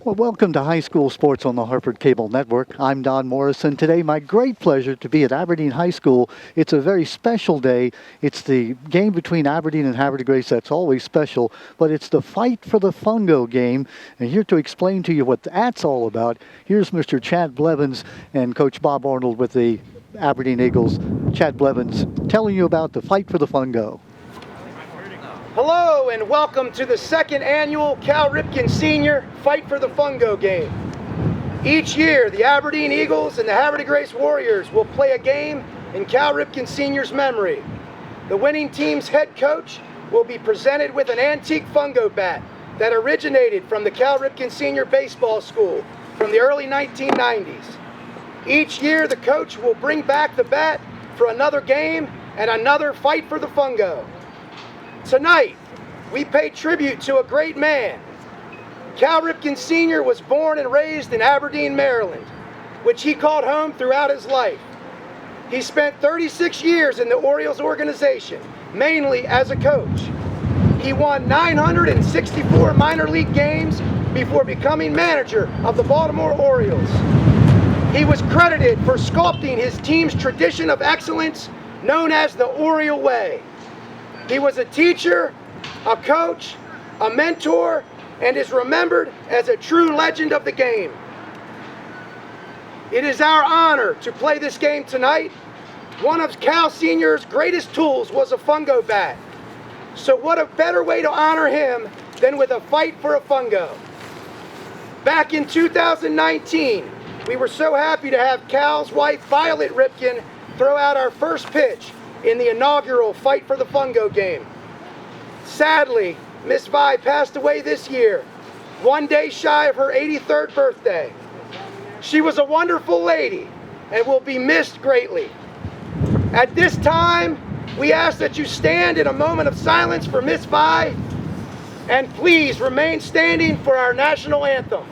Well, welcome to High School Sports on the Hartford Cable Network. I'm Don Morrison. Today, my great pleasure to be at Aberdeen High School. It's a very special day. It's the game between Aberdeen and Havre de Grace that's always special, but it's the Fight for the Fungo game. And here to explain to you what that's all about, here's Mr. Chad Blevins and Coach Bob Arnold with the Aberdeen Eagles. Chad Blevins telling you about the Fight for the Fungo. Hello and welcome to the second annual Cal Ripken Senior Fight for the Fungo game. Each year, the Aberdeen Eagles and the Havre de Grace Warriors will play a game in Cal Ripken Senior's memory. The winning team's head coach will be presented with an antique fungo bat that originated from the Cal Ripken Senior Baseball School from the early 1990s. Each year, the coach will bring back the bat for another game and another Fight for the Fungo. Tonight, we pay tribute to a great man. Cal Ripken Sr. was born and raised in Aberdeen, Maryland, which he called home throughout his life. He spent 36 years in the Orioles organization, mainly as a coach. He won 964 minor league games before becoming manager of the Baltimore Orioles. He was credited for sculpting his team's tradition of excellence known as the Oriole Way. He was a teacher, a coach, a mentor, and is remembered as a true legend of the game. It is our honor to play this game tonight. One of Cal Senior's greatest tools was a fungo bat. So what a better way to honor him than with a fight for a fungo. Back in 2019, we were so happy to have Cal's wife, Violet Ripken, throw out our first pitch in the inaugural Fight for the Fungo game. Sadly, Miss Vi passed away this year, one day shy of her 83rd birthday. She was a wonderful lady and will be missed greatly. At this time, we ask that you stand in a moment of silence for Miss Vi, and please remain standing for our national anthem.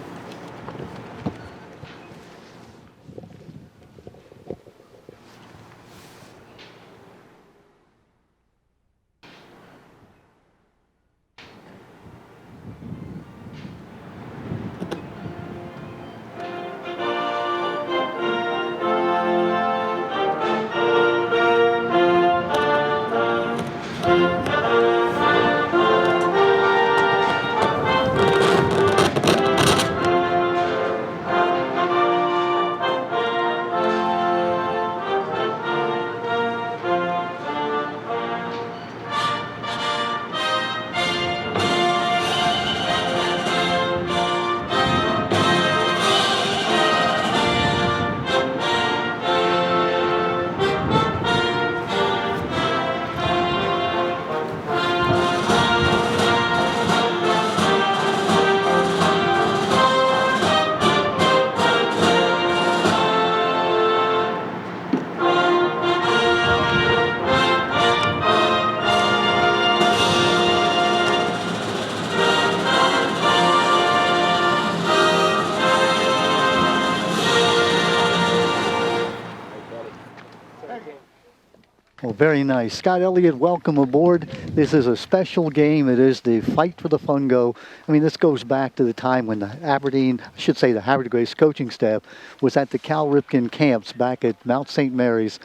Well, very nice. Scott Elliott, welcome aboard. This is a special game. It is the Fight for the Fungo. I mean, this goes back to the time when the Aberdeen, I should say the Havre de Grace coaching staff was at the Cal Ripken camps back at Mount St. Mary's,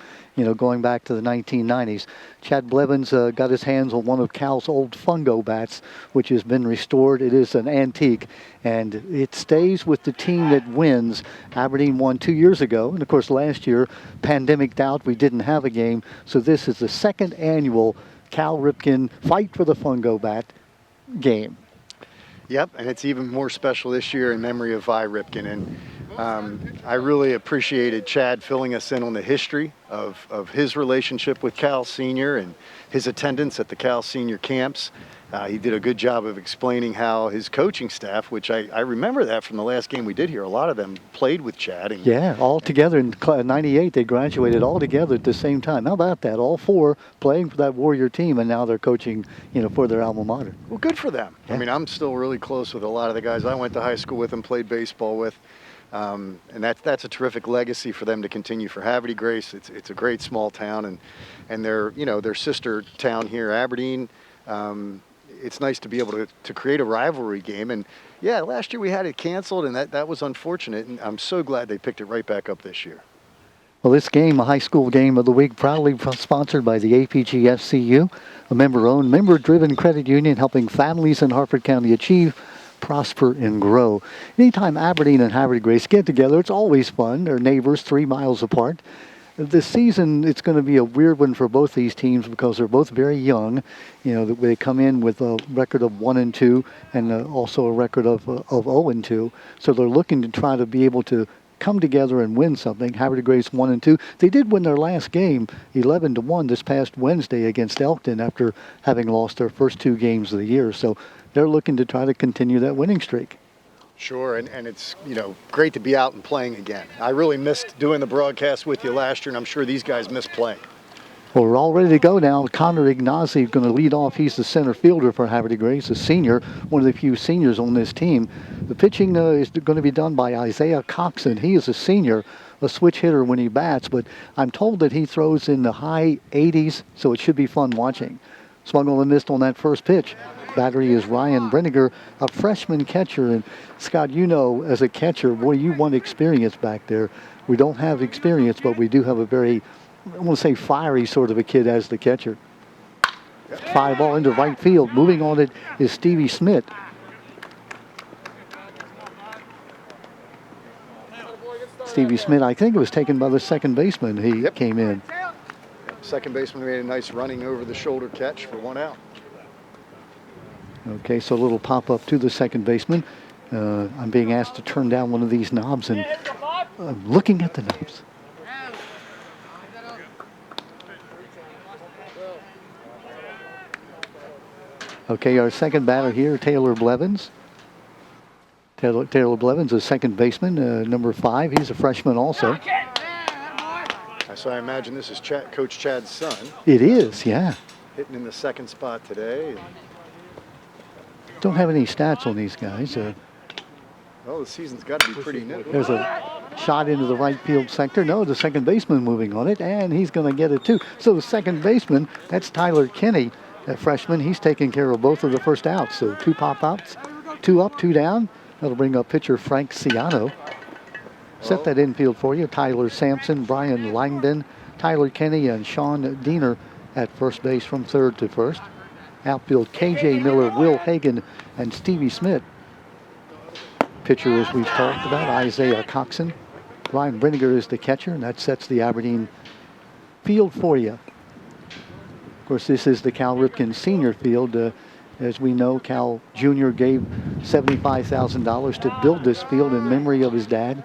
going back to the 1990s. Chad Blevins got his hands on one of Cal's old fungo bats, which has been restored. It is an antique, and it stays with the team that wins. Aberdeen won 2 years ago, and of course last year, pandemic out, we didn't have a game. So this is the second annual Cal Ripken Fight for the Fungo Bat game. Yep, and it's even more special this year in memory of Vi Ripken. And I really appreciated Chad filling us in on the history of his relationship with Cal Senior and his attendance at the Cal Senior camps. He did a good job of explaining how his coaching staff, which I remember that from the last game we did here, a lot of them played with Chad. And yeah, all together in '98, they graduated all together at the same time. How about that? All four playing for that Warrior team, and now they're coaching, for their alma mater. Well, good for them. Yeah. I mean, I'm still really close with a lot of the guys I went to high school with and played baseball with. And that's a terrific legacy for them to continue for Havre de Grace. It's a great small town, and their sister town here, Aberdeen, it's nice to be able to create a rivalry game. And yeah, last year we had it canceled, and that was unfortunate. And I'm so glad they picked it right back up this year. Well, this game, a high school game of the week, proudly sponsored by the APGFCU, a member-owned, member-driven credit union helping families in Harford County achieve, prosper, and grow. Anytime Aberdeen and Havre Grace get together, it's always fun. They're neighbors 3 miles apart. This season, it's going to be a weird one for both these teams because they're both very young. You know, they come in with a record of 1-2 and also a record of 0-2. So they're looking to try to be able to come together and win something. Havre Grace 1-2. They did win their last game 11-1 this past Wednesday against Elkton after having lost their first 2 games of the year. So they're looking to try to continue that winning streak. Sure, and it's, you know, great to be out and playing again. I really missed doing the broadcast with you last year, and I'm sure these guys miss playing. Well, we're all ready to go now. Connor Ignazi is going to lead off. He's the center fielder for Havre Grace, a senior, one of the few seniors on this team. The pitching is going to be done by Isaiah Coxon. He is a senior, a switch hitter when he bats, but I'm told that he throws in the high 80s, so it should be fun watching. Swung on and missed on that first pitch. Battery is Ryan Brenniger, a freshman catcher. And Scott, you know, as a catcher, boy, you want experience back there. We don't have experience, but we do have a very, I want to say, fiery sort of a kid as the catcher. Fly ball into right field. Moving on it is Stevie Smith. Stevie Smith, I think it was taken by the second baseman. He came in. Second baseman made a nice running over the shoulder catch for 1 out. Okay, so a little pop-up to the second baseman. I'm being asked to turn down one of these knobs, and I'm looking at the knobs. Okay, our second batter here, Taylor Blevins. Taylor Blevins, a second baseman, number 5. He's a freshman also. So I imagine this is Coach Chad's son. It is, yeah. Hitting in the second spot today. Don't have any stats on these guys. Well, the season's got to be pretty new. There's a shot into the right field sector. No, the second baseman moving on it, and he's going to get it too. So the second baseman, that's Tyler Kinney, a freshman. He's taking care of both of the first outs. So 2 pop-outs, 2 up, 2 down. That'll bring up pitcher Frank Ciano. Set that infield for you. Tyler Sampson, Brian Langdon, Tyler Kinney, and Sean Diener at first base from third to first. Outfield, KJ Miller, Will Hagan, and Stevie Smith. Pitcher, as we've talked about, Isaiah Coxon. Ryan Brenniger is the catcher, and that sets the Aberdeen field for you. Of course, this is the Cal Ripken Senior Field. As we know, Cal Jr. gave $75,000 to build this field in memory of his dad.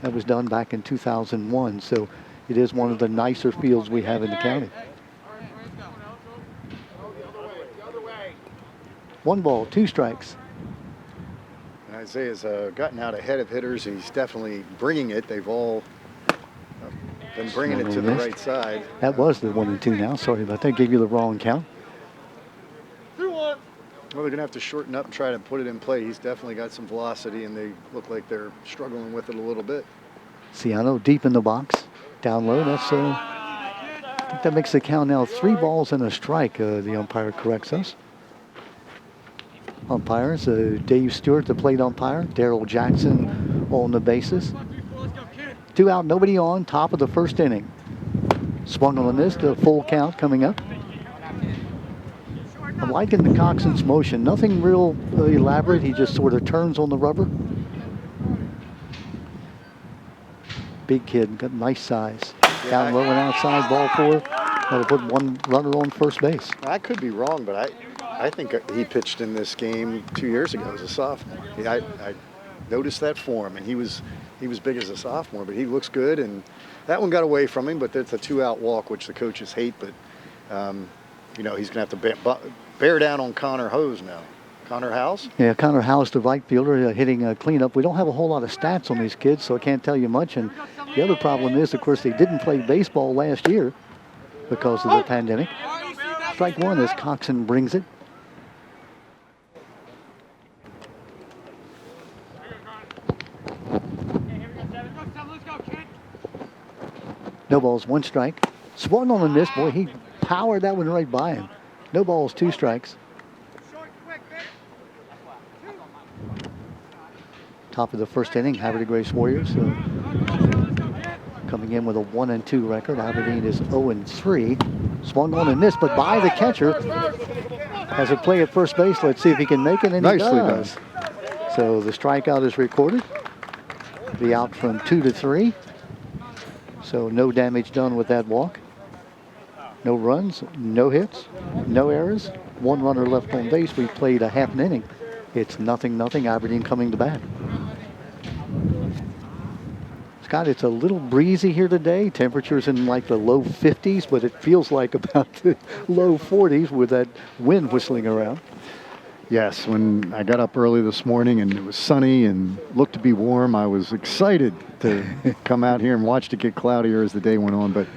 That was done back in 2001, so it is one of the nicer fields we have in the county. 1 ball, 2 strikes. Isaiah's gotten out ahead of hitters. He's definitely bringing it. They've all been bringing it to the right side. That was the 1-2 now. Sorry about that. Gave you the wrong count. Well, they're going to have to shorten up and try to put it in play. He's definitely got some velocity, and they look like they're struggling with it a little bit. Ciano deep in the box. Down low. That's I think that makes the count now 3 balls and a strike. The umpire corrects us. Umpires, Dave Stewart, the plate umpire. Daryl Jackson on the bases. 2 out, nobody on. Top of the first inning. Swung on the mist. A full count coming up. I'm liking the Coxon's motion. Nothing real elaborate. He just sort of turns on the rubber. Big kid, got nice size. Down low and outside, ball 4. That'll put 1 runner on first base. I could be wrong, but I think he pitched in this game 2 years ago as a sophomore. I noticed that form, and he was big as a sophomore, but he looks good. And that one got away from him, but that's a 2-out walk, which the coaches hate. But you know, he's going to have to bear down on Connor Hose now. Connor House? Yeah, Connor House, the right fielder, hitting a cleanup. We don't have a whole lot of stats on these kids, so I can't tell you much. And the other problem is, of course, they didn't play baseball last year because of the pandemic. Strike 1 as Coxon brings it. No balls, 1 strike. Swung on a miss. Boy, he powered that one right by him. No balls, 2 strikes. Top of the first inning, Havre Grace Warriors coming in with a 1-2 record. Aberdeen is 0-3. Swung on and missed, but by the catcher. Has a play at first base. Let's see if he can make it, and Nicely he does. So the strikeout is recorded. The out from 2 to 3. So no damage done with that walk. No runs, no hits, no errors. 1 runner left on base. We played a half an inning. It's 0-0. Aberdeen coming to bat. Scott, it's a little breezy here today. Temperatures in like the low 50s, but it feels like about the low 40s with that wind whistling around. Yes, when I got up early this morning and it was sunny and looked to be warm, I was excited to come out here and watch it get cloudier as the day went on. But,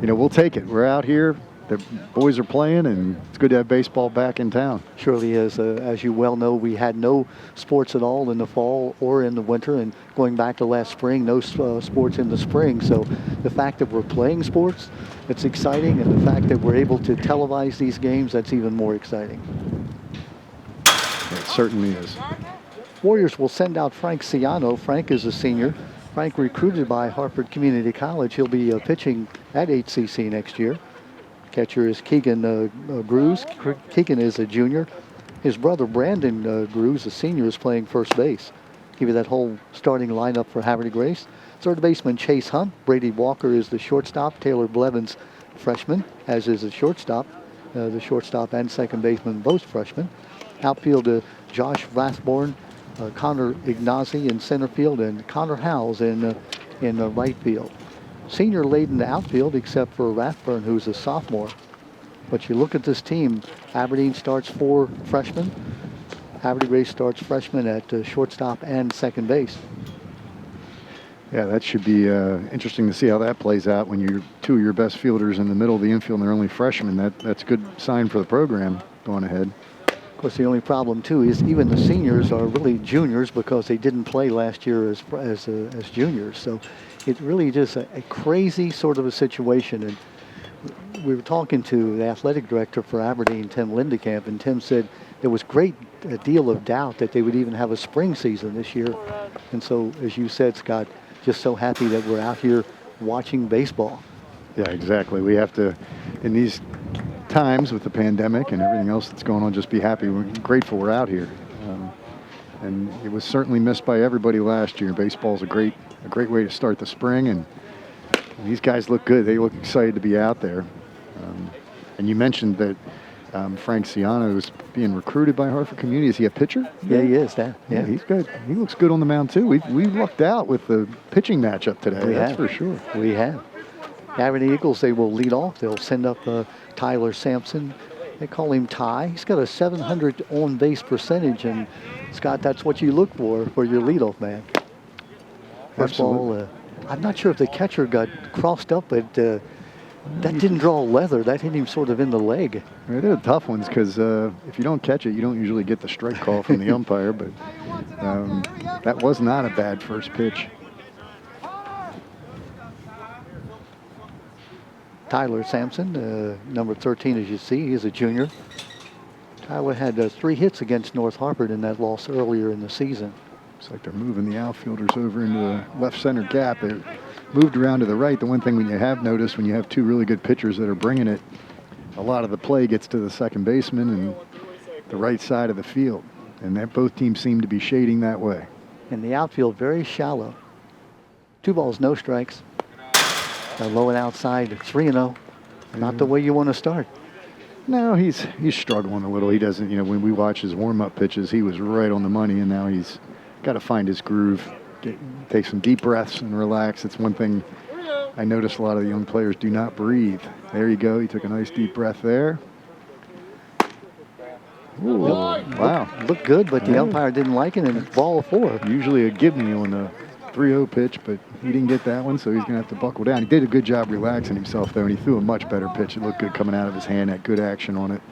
you know, we'll take it. We're out here. The boys are playing, and it's good to have baseball back in town. Surely is. As you well know, we had no sports at all in the fall or in the winter, and going back to last spring, no sports in the spring. So the fact that we're playing sports, it's exciting, and the fact that we're able to televise these games, that's even more exciting. It certainly is. Warriors will send out Frank Ciano. Frank is a senior. Frank recruited by Hartford Community College. He'll be pitching at HCC next year. Catcher is Keegan Grews. Keegan is a junior. His brother Brandon Grews, a senior, is playing first base. Give you that whole starting lineup for Havre Grace. Third baseman Chase Hunt. Brady Walker is the shortstop. Taylor Blevins, freshman, as is the shortstop. The shortstop and second baseman, both freshmen. Outfield, Josh Rathborn, Connor Ignazi in center field, and Connor Howells in right field. Senior laden outfield except for Rathburn, who's a sophomore. But you look at this team, Aberdeen starts 4 freshmen. Havre Grace starts freshmen at shortstop and second base. Yeah, that should be interesting to see how that plays out when you're 2 of your best fielders in the middle of the infield and they're only freshmen. That's a good sign for the program going ahead. Of course, the only problem, too, is even the seniors are really juniors because they didn't play last year as juniors. So it's really just a crazy sort of a situation. And we were talking to the athletic director for Aberdeen, Tim Lindekamp, and Tim said there was a deal of doubt that they would even have a spring season this year. And so, as you said, Scott, just so happy that we're out here watching baseball. Yeah, exactly. We have to, in these times with the pandemic and everything else that's going on, just be happy. We're grateful we're out here. And it was certainly missed by everybody last year. Baseball's a great way to start the spring, and these guys look good. They look excited to be out there. And you mentioned that Frank Ciano is being recruited by Hartford Community. Is he a pitcher? Yeah, he is. Yeah, he's good. He looks good on the mound, too. We lucked out with the pitching matchup today. That's for sure. We have. The Aberdeen Eagles, they will lead off. They'll send up Tyler Sampson. They call him Ty. He's got a 700 on-base percentage, and Scott, that's what you look for your leadoff man. First ball, I'm not sure if the catcher got crossed up, but that didn't draw leather. That hit him sort of in the leg. Yeah, they're tough ones because if you don't catch it, you don't usually get the strike call from the umpire, but that was not a bad first pitch. Tyler Sampson, number 13, as you see, he's a junior. Tyler had 3 hits against North Hartford in that loss earlier in the season. Looks like they're moving the outfielders over into the left center gap. They moved around to the right. The one thing when you have noticed when you have 2 really good pitchers that are bringing it, a lot of the play gets to the second baseman and the right side of the field. And that both teams seem to be shading that way. And the outfield very shallow. 2 balls, no strikes. Low and outside, 3-0. Not the way you want to start. No, he's struggling a little. He doesn't, when we watch his warm-up pitches, he was right on the money, and now he's got to find his groove, take some deep breaths and relax. It's one thing I notice a lot of the young players do not breathe. There you go. He took a nice deep breath there. Ooh, wow. Looked good, but the umpire didn't like it, and it's ball 4. Usually a give me on the 3-0 pitch, but he didn't get that one, so he's going to have to buckle down. He did a good job relaxing himself, though, and he threw a much better pitch. It looked good coming out of his hand, had good action on it.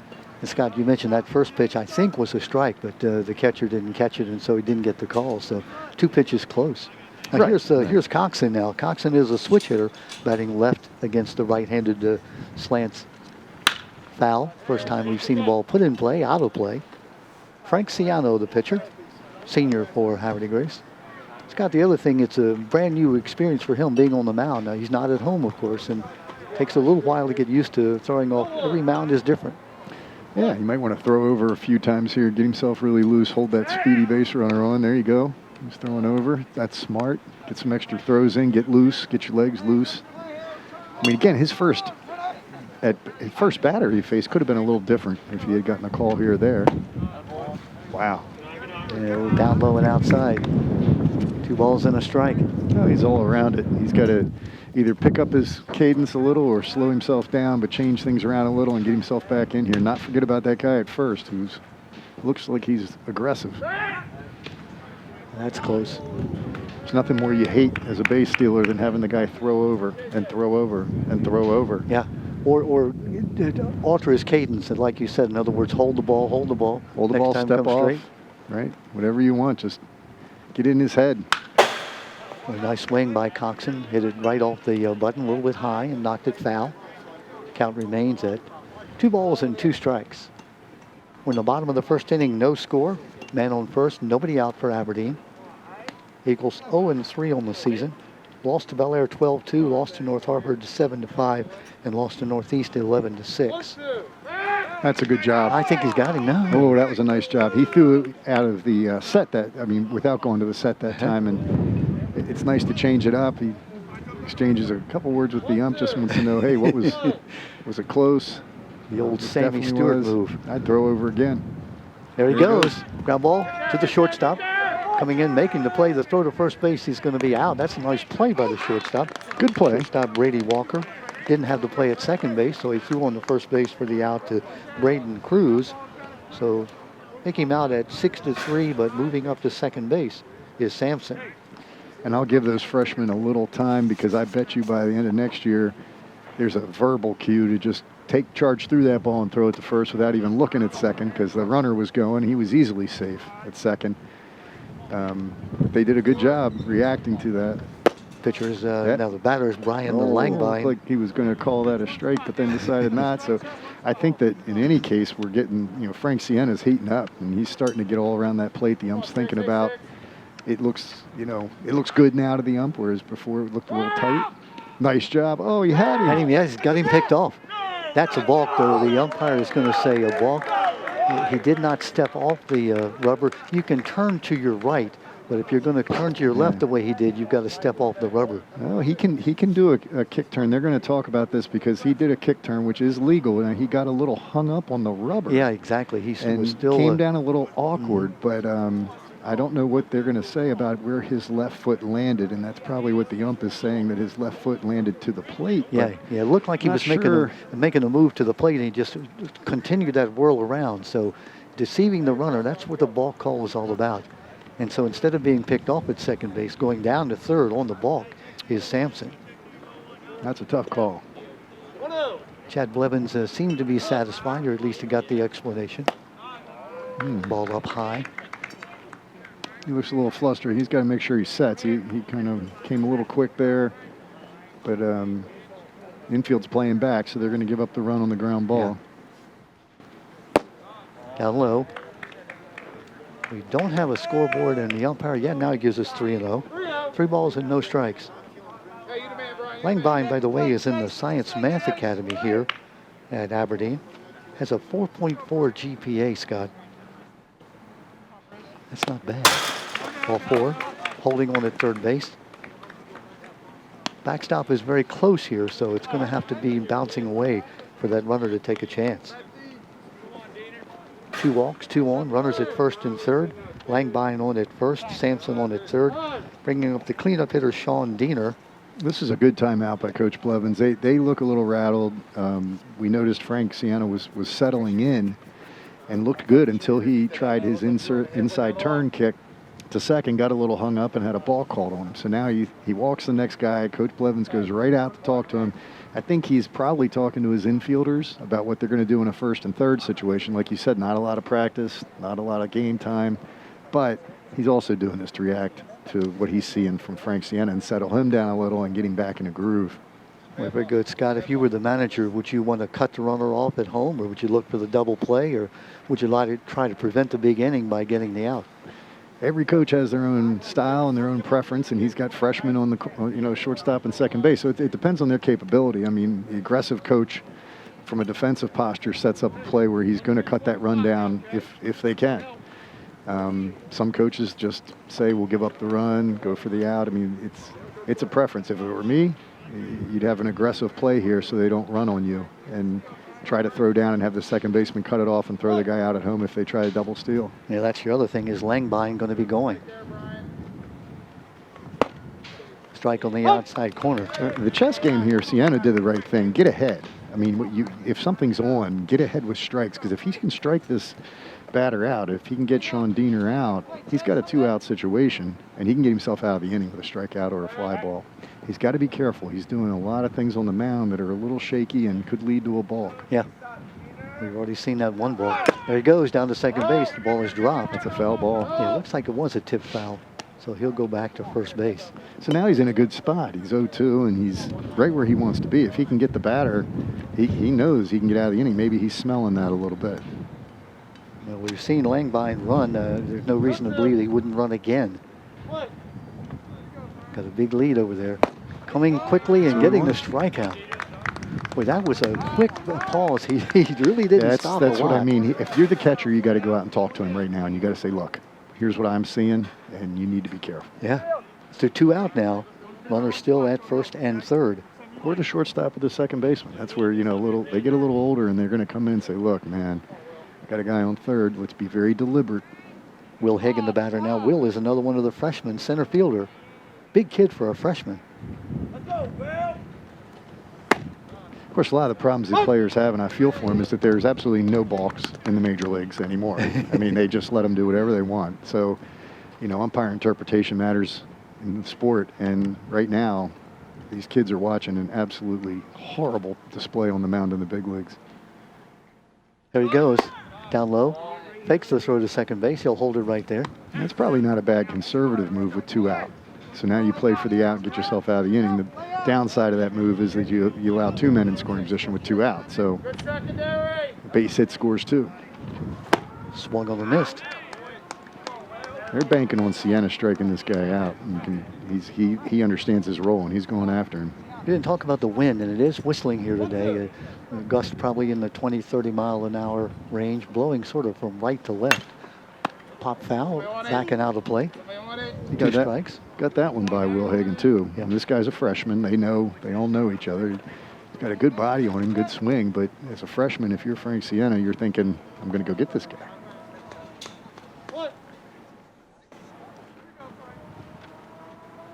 And Scott, you mentioned that first pitch, I think, was a strike, but the catcher didn't catch it, and so he didn't get the call. So 2 pitches close. Now Right. Here's Coxon now. Coxon is a switch hitter, batting left against the right-handed slants. Foul. First time we've seen the ball put in play, out of play. Frank Ciano, the pitcher, senior for Havre Grace. Scott, the other thing, it's a brand new experience for him being on the mound. Now, he's not at home, of course, and takes a little while to get used to throwing off. Every mound is different. Yeah, you might want to throw over a few times here, get himself really loose, hold that speedy base runner on. There you go. He's throwing over. That's smart. Get some extra throws in, get loose, get your legs loose. I mean, again, his first batter he faced could have been a little different if he had gotten a call here or there. Wow. Yeah, down low and outside. 2 balls and a strike. No, he's all around it. He's got to either pick up his cadence a little or slow himself down, but change things around a little and get himself back in here. Not forget about that guy at first who looks like he's aggressive. That's close. There's nothing more you hate as a base stealer than having the guy throw over and throw over and throw over. Yeah. Or alter his cadence, and like you said, in other words, hold the ball. Hold the Next ball, time step come off. straight. Right? Whatever you want, just get in his head. A nice swing by Coxon. Hit it right off the button, a little bit high, and knocked it foul. Count remains at 2 balls and 2 strikes. We're in the bottom of the first inning, no score. Man on first, nobody out for Aberdeen. Eagles 0-3 on the season. Lost to Bel Air 12-2, lost to North Hartford 7-5, and lost to Northeast 11-6. That's a good job. I think he's got him now. Oh, that was a nice job. He threw it out of the set without going to the set that time, and it's nice to change it up. He exchanges a couple words with the ump, just wants to know, hey, what was it close? The old It Sammy definitely Stewart was. move. I'd throw over again. There he There he goes. Ground ball to the shortstop. Coming in, making the play. The throw to first base, he's going to be out. That's a nice play by the shortstop. Good play. Shortstop Brady Walker didn't have the play at second base, so he threw on the first base for the out to Braden Cruz. So take him out at 6-3, but moving up to second base is Sampson. And I'll give those freshmen a little time because I bet you by the end of next year, there's a verbal cue to just take charge through that ball and throw it to first without even looking at second because the runner was going. He was easily safe at second. They did a good job reacting to that. Pitchers, now the batter is Brian the Langbine. Looked like he was going to call that a strike, but then decided not. So I think that in any case, we're getting, Frank Siena's heating up, and he's starting to get all around that plate. The ump's thinking about it looks good now to the ump, whereas before it looked a little tight. Nice job. Oh, he had him. Yeah, he's got him picked off. That's a balk, though. The umpire is going to say a balk. He did not step off the rubber. You can turn to your right, but if you're going to turn to your left the way he did, you've got to step off the rubber. Well, he can do a kick turn. They're going to talk about this because he did a kick turn, which is legal, and he got a little hung up on the rubber. Yeah, exactly. He was still came down a little awkward, but I don't know what they're going to say about where his left foot landed, and that's probably what the ump is saying, that his left foot landed to the plate. Yeah, it looked like he was making a move to the plate, and he just continued that whirl around. So deceiving the runner, that's what the balk call was all about. And so instead of being picked off at second base, going down to third on the balk is Sampson. That's a tough call. Chad Blevins seemed to be satisfied, or at least he got the explanation. Ball up high. He looks a little flustered. He's got to make sure he sets. He kind of came a little quick there, but infield's playing back, so they're going to give up the run on the ground ball. Yeah. Down low. We don't have a scoreboard, and the umpire yet now he gives us 3-0. 3 balls and no strikes. Langbine, by the way, is in the Science Math Academy here at Aberdeen. Has a 4.4 GPA, Scott. That's not bad. Ball 4, holding on at third base. Backstop is very close here, so it's going to have to be bouncing away for that runner to take a chance. 2 walks, 2 on, runners at first and third. Langbine on at first, Sampson on at third. Bringing up the cleanup hitter, Sean Diener. This is a good timeout by Coach Blevins. They look a little rattled. We noticed Frank Siena was settling in and looked good until he tried his inside turn kick to second, got a little hung up and had a ball called on him. So now he walks the next guy. Coach Blevins goes right out to talk to him. I think he's probably talking to his infielders about what they're going to do in a first and third situation. Like you said, not a lot of practice, not a lot of game time, but he's also doing this to react to what he's seeing from Frank Siena and settle him down a little and get him back in a groove. Well, very good, Scott. If you were the manager, would you want to cut the runner off at home, or would you look for the double play, or would you like to try to prevent the big inning by getting the out? every coach has their own style and their own preference, and he's got freshmen on the shortstop and second base. So it depends on their capability. I mean, the aggressive coach from a defensive posture sets up a play where he's going to cut that run down if they can. Some coaches just say, we'll give up the run, go for the out. I mean, it's a preference. If it were me, you'd have an aggressive play here so they don't run on you and try to throw down and have the second baseman cut it off and throw the guy out at home if they try to double steal. Yeah, that's your other thing. Is Langbein going to be going? Strike on the outside corner. The chess game here, Sienna did the right thing. Get ahead. I mean, if something's on, get ahead with strikes, because if he can strike this batter out, if he can get Sean Diener out, he's got a 2-out situation, and he can get himself out of the inning with a strikeout or a fly ball. He's got to be careful. He's doing a lot of things on the mound that are a little shaky and could lead to a balk. Yeah. We've already seen that one ball. There he goes down to second base. The ball is dropped. That's a foul ball. Yeah, it looks like it was a tip foul. So he'll go back to first base. So now he's in a good spot. He's 0-2, and he's right where he wants to be. If he can get the batter, he knows he can get out of the inning. Maybe he's smelling that a little bit. Well, we've seen Langbein run. There's no reason to believe he wouldn't run again. Got a big lead over there. Coming quickly and getting the strikeout. Boy, that was a quick pause. He really didn't stop a lot. That's what I mean. If you're the catcher, you got to go out and talk to him right now, and you got to say, look, here's what I'm seeing, and you need to be careful. Yeah. So 2 out now. Runners still at first and third. Or the shortstop or the second baseman. That's where, they get a little older, and they're going to come in and say, look, man, I got a guy on third. Let's be very deliberate. Will Hagen, the batter now. Will is another one of the freshmen, center fielder. Big kid for a freshman. Of course, a lot of the problems these players have, and I feel for them, is that there's absolutely no balks in the major leagues anymore. I mean, they just let them do whatever they want. So, umpire interpretation matters in the sport. And right now, these kids are watching an absolutely horrible display on the mound in the big leagues. There he goes. Down low. Fakes the throw to second base. He'll hold it right there. And that's probably not a bad conservative move with 2 out. So now you play for the out, get yourself out of the inning. The downside of that move is that you allow 2 men in scoring position with 2 out. So base hit scores 2. Swung on the missed. They're banking on Sienna striking this guy out. He understands his role, and he's going after him. We didn't talk about the wind, and it is whistling here today. A gust probably in the 20, 30 mile an hour range, blowing sort of from right to left. Pop foul, backing out of play. 2 strikes. Got that one by Will Hagen, too. Yeah. And this guy's a freshman. They all know each other. He's got a good body on him, good swing. But as a freshman, if you're Frank Sienna, you're thinking, I'm going to go get this guy.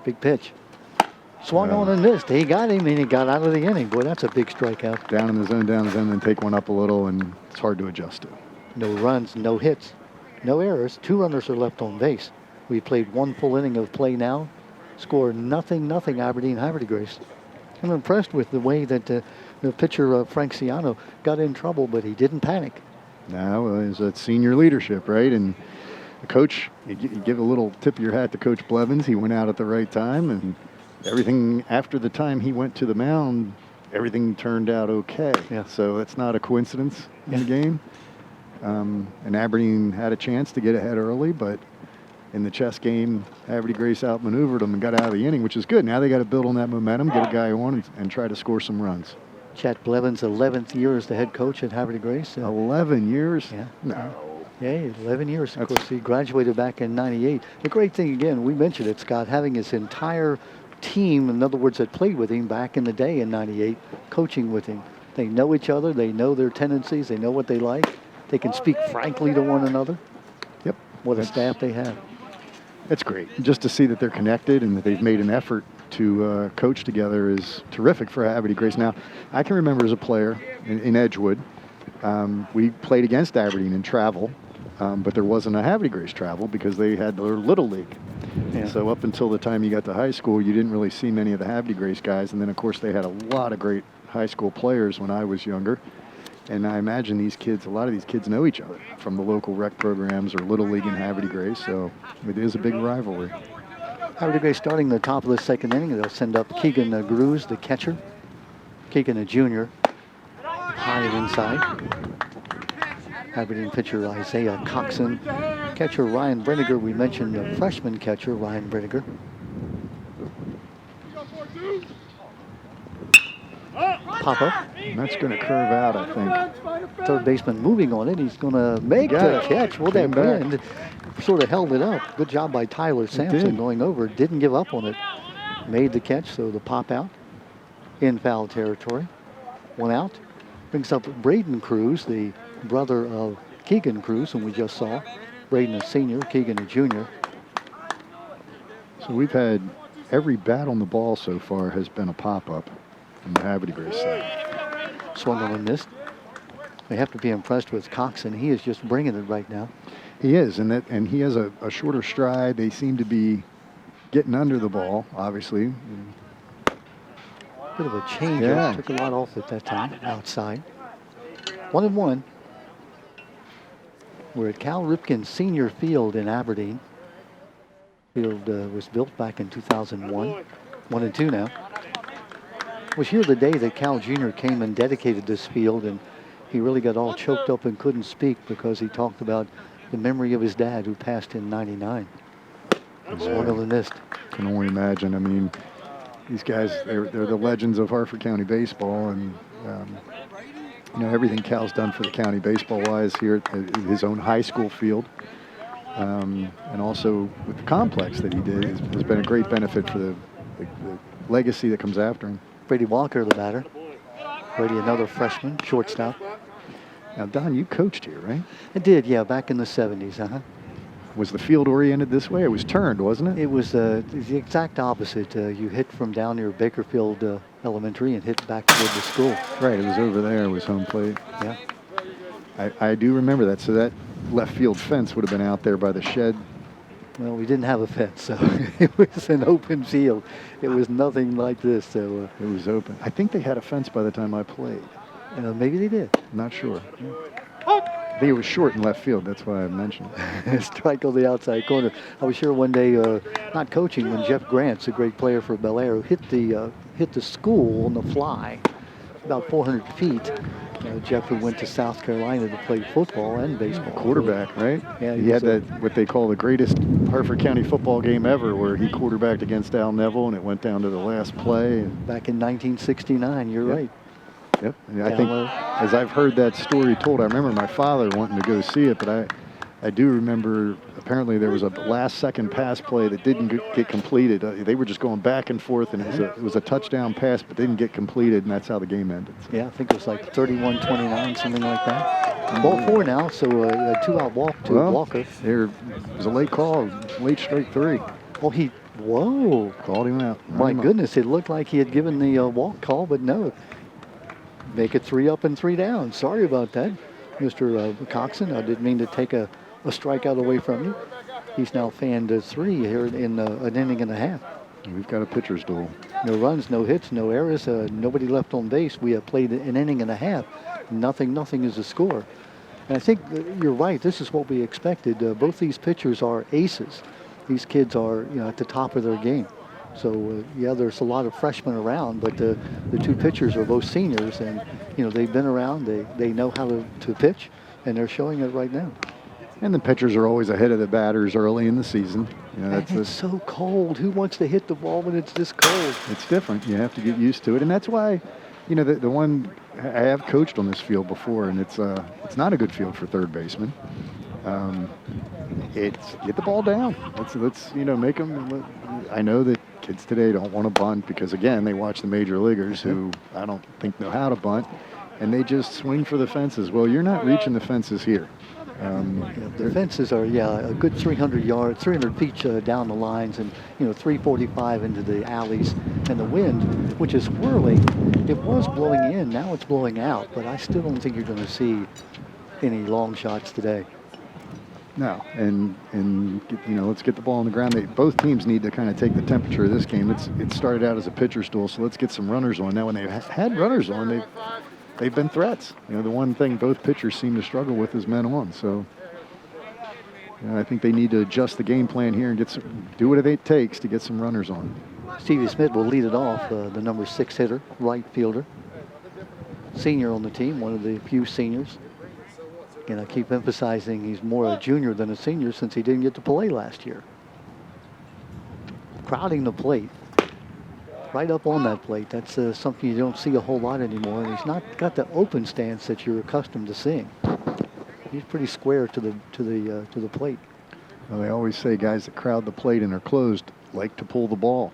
Big pitch. Swung on and missed. He got him, and he got out of the inning. Boy, that's a big strikeout. Down in the zone, then take one up a little, and it's hard to adjust to. No runs, no hits, no errors. 2 runners are left on base. We played 1 full inning of play now. Score nothing, Aberdeen Havre Grace. I'm impressed with the way that the pitcher, Frank Siano, got in trouble, but he didn't panic. No, it's that senior leadership, right? And the coach, you give a little tip of your hat to Coach Blevins. He went out at the right time, and everything after the time he went to the mound, everything turned out okay. Yeah. So that's not a coincidence in the game. And Aberdeen had a chance to get ahead early, but in the chess game, Havre Grace outmaneuvered them and got out of the inning, which is good. Now they got to build on that momentum, get a guy on, and try to score some runs. Chet Blevins, 11th year as the head coach at Havre Grace. 11 years? Yeah. No. Yeah, 11 years. Of course, he graduated back in '98. The great thing, again, we mentioned it, Scott, having his entire team, in other words, that played with him back in the day in '98, coaching with him. They know each other. They know their tendencies. They know what they like. They can speak frankly to one another. Yep. What a staff they have. That's great. Just to see that they're connected and that they've made an effort to coach together is terrific for Havre Grace. Now, I can remember as a player in Edgewood, we played against Aberdeen in travel, but there wasn't a Havre Grace travel because they had their Little League. Yeah. So up until the time you got to high school, you didn't really see many of the Havre Grace guys. And then, of course, they had a lot of great high school players when I was younger. And I imagine a lot of these kids know each other from the local rec programs or Little League in Havre Grace. So it is a big rivalry. Havre Grace starting the top of the second inning. They'll send up Keegan Gruz, the catcher. Keegan, a junior, high and inside. Aberdeen pitcher Isaiah Coxon Catcher Ryan Brenniger, we mentioned the freshman catcher Ryan Brenniger. Pop up. And that's going to curve out, I think. Third baseman moving on it. He's going to make the catch. Well, that wind sort of held it up. Good job by Tyler Sampson going over. Didn't give up on it. Made the catch, so the pop out in foul territory. One out. Brings up Braden Cruz, the brother of Keegan Cruz, whom we just saw. Braden a senior, Keegan a junior. So we've had every bat on the ball so far has been a pop-up from the Havre Grace side. Swung on and missed. They have to be impressed with Coxon. He is just bringing it right now. He is, and he has a shorter stride. They seem to be getting under the ball, obviously. Bit of a change. Yeah. Took a lot off at that time, outside. 1-1. We're at Cal Ripken Senior Field in Aberdeen. Field was built back in 2001. 1-2 now. Was here the day that Cal Jr. came and dedicated this field, and he really got all choked up and couldn't speak because he talked about the memory of his dad who passed in '99. Swung on and missed. Can only imagine. I mean, these guys, they're the legends of Harford County baseball, and you know, everything Cal's done for the county baseball-wise here at his own high school field, and also with the complex that he did has been a great benefit for the legacy that comes after him. Brady Walker, the batter. Brady, another freshman, shortstop. Now, Don, you coached here, right? I did, yeah, back in the 70s, Was the field oriented this way? It was turned, wasn't it? It was the exact opposite. You hit from down near Bakerfield Elementary and hit back toward the school. Right, it was over there. It was home plate. Yeah. I do remember that. So that left field fence would have been out there by the shed. Well, we didn't have a fence, so it was an open field. It was nothing like this. So it was open. I think they had a fence by the time I played. Maybe they did. Not sure. I think it was short in left field. That's why I mentioned it. Strike on the outside corner. I was here one day, not coaching, when Jeff Grant's a great player for Bel Air, who hit the school on the fly, about 400 feet. Jeff, who went to South Carolina to play football and baseball. Quarterback, right? Yeah, he had that, what they call the greatest Harford County football game ever, where he quarterbacked against Al Neville, and it went down to the last play. Back in 1969, you're right. Yep. And I think, as I've heard that story told, I remember my father wanting to go see it, but I do remember apparently there was a last-second pass play that didn't get completed. They were just going back and forth, and it was a touchdown pass, but didn't get completed, and that's how the game ended. So. Yeah, I think it was like 31-29, something like that. Ball four now, so a two-out walk to Walker. There was a late call, late strike three. Oh, whoa. Called him out. My goodness, it looked like he had given the walk call, but no. Make it 3 up and 3 down. Sorry about that, Mr. Coxon. I didn't mean to take a strikeout away from you. He's now fanned 3 here in an inning and a half. We've got a pitcher's duel. No runs, no hits, no errors, nobody left on base. We have played an inning and a half. Nothing is the score. And I think you're right. This is what we expected. Both these pitchers are aces. These kids are, at the top of their game. So, there's a lot of freshmen around, but the two pitchers are both seniors, and, they've been around. They know how to pitch, and they're showing it right now. And the pitchers are always ahead of the batters early in the season. It's so cold. Who wants to hit the ball when it's this cold? It's different. You have to get used to it, and that's why, the one I have coached on this field before, and it's not a good field for third baseman. It's get the ball down. Let's make them. I know that kids today don't want to bunt because, again, they watch the major leaguers who I don't think know how to bunt, and they just swing for the fences. Well, you're not reaching the fences here. The fences are, a good 300 feet down the lines, and 345 into the alleys. And the wind, which is swirling, it was blowing in. Now it's blowing out, but I still don't think you're going to see any long shots today. No, and let's get the ball on the ground. Both teams need to kind of take the temperature of this game. It started out as a pitcher's duel, so let's get some runners on. Now, when they've had runners on, they've been threats. The one thing both pitchers seem to struggle with is men on. So I think they need to adjust the game plan here and do what it takes to get some runners on. Stevie Smith will lead it off, the number 6 hitter, right fielder. Senior on the team, one of the few seniors. And I keep emphasizing he's more a junior than a senior since he didn't get to play last year. Crowding the plate. Right up on that plate. That's something you don't see a whole lot anymore. And he's not got the open stance that you're accustomed to seeing. He's pretty square to the plate. Well, they always say guys that crowd the plate and are closed like to pull the ball.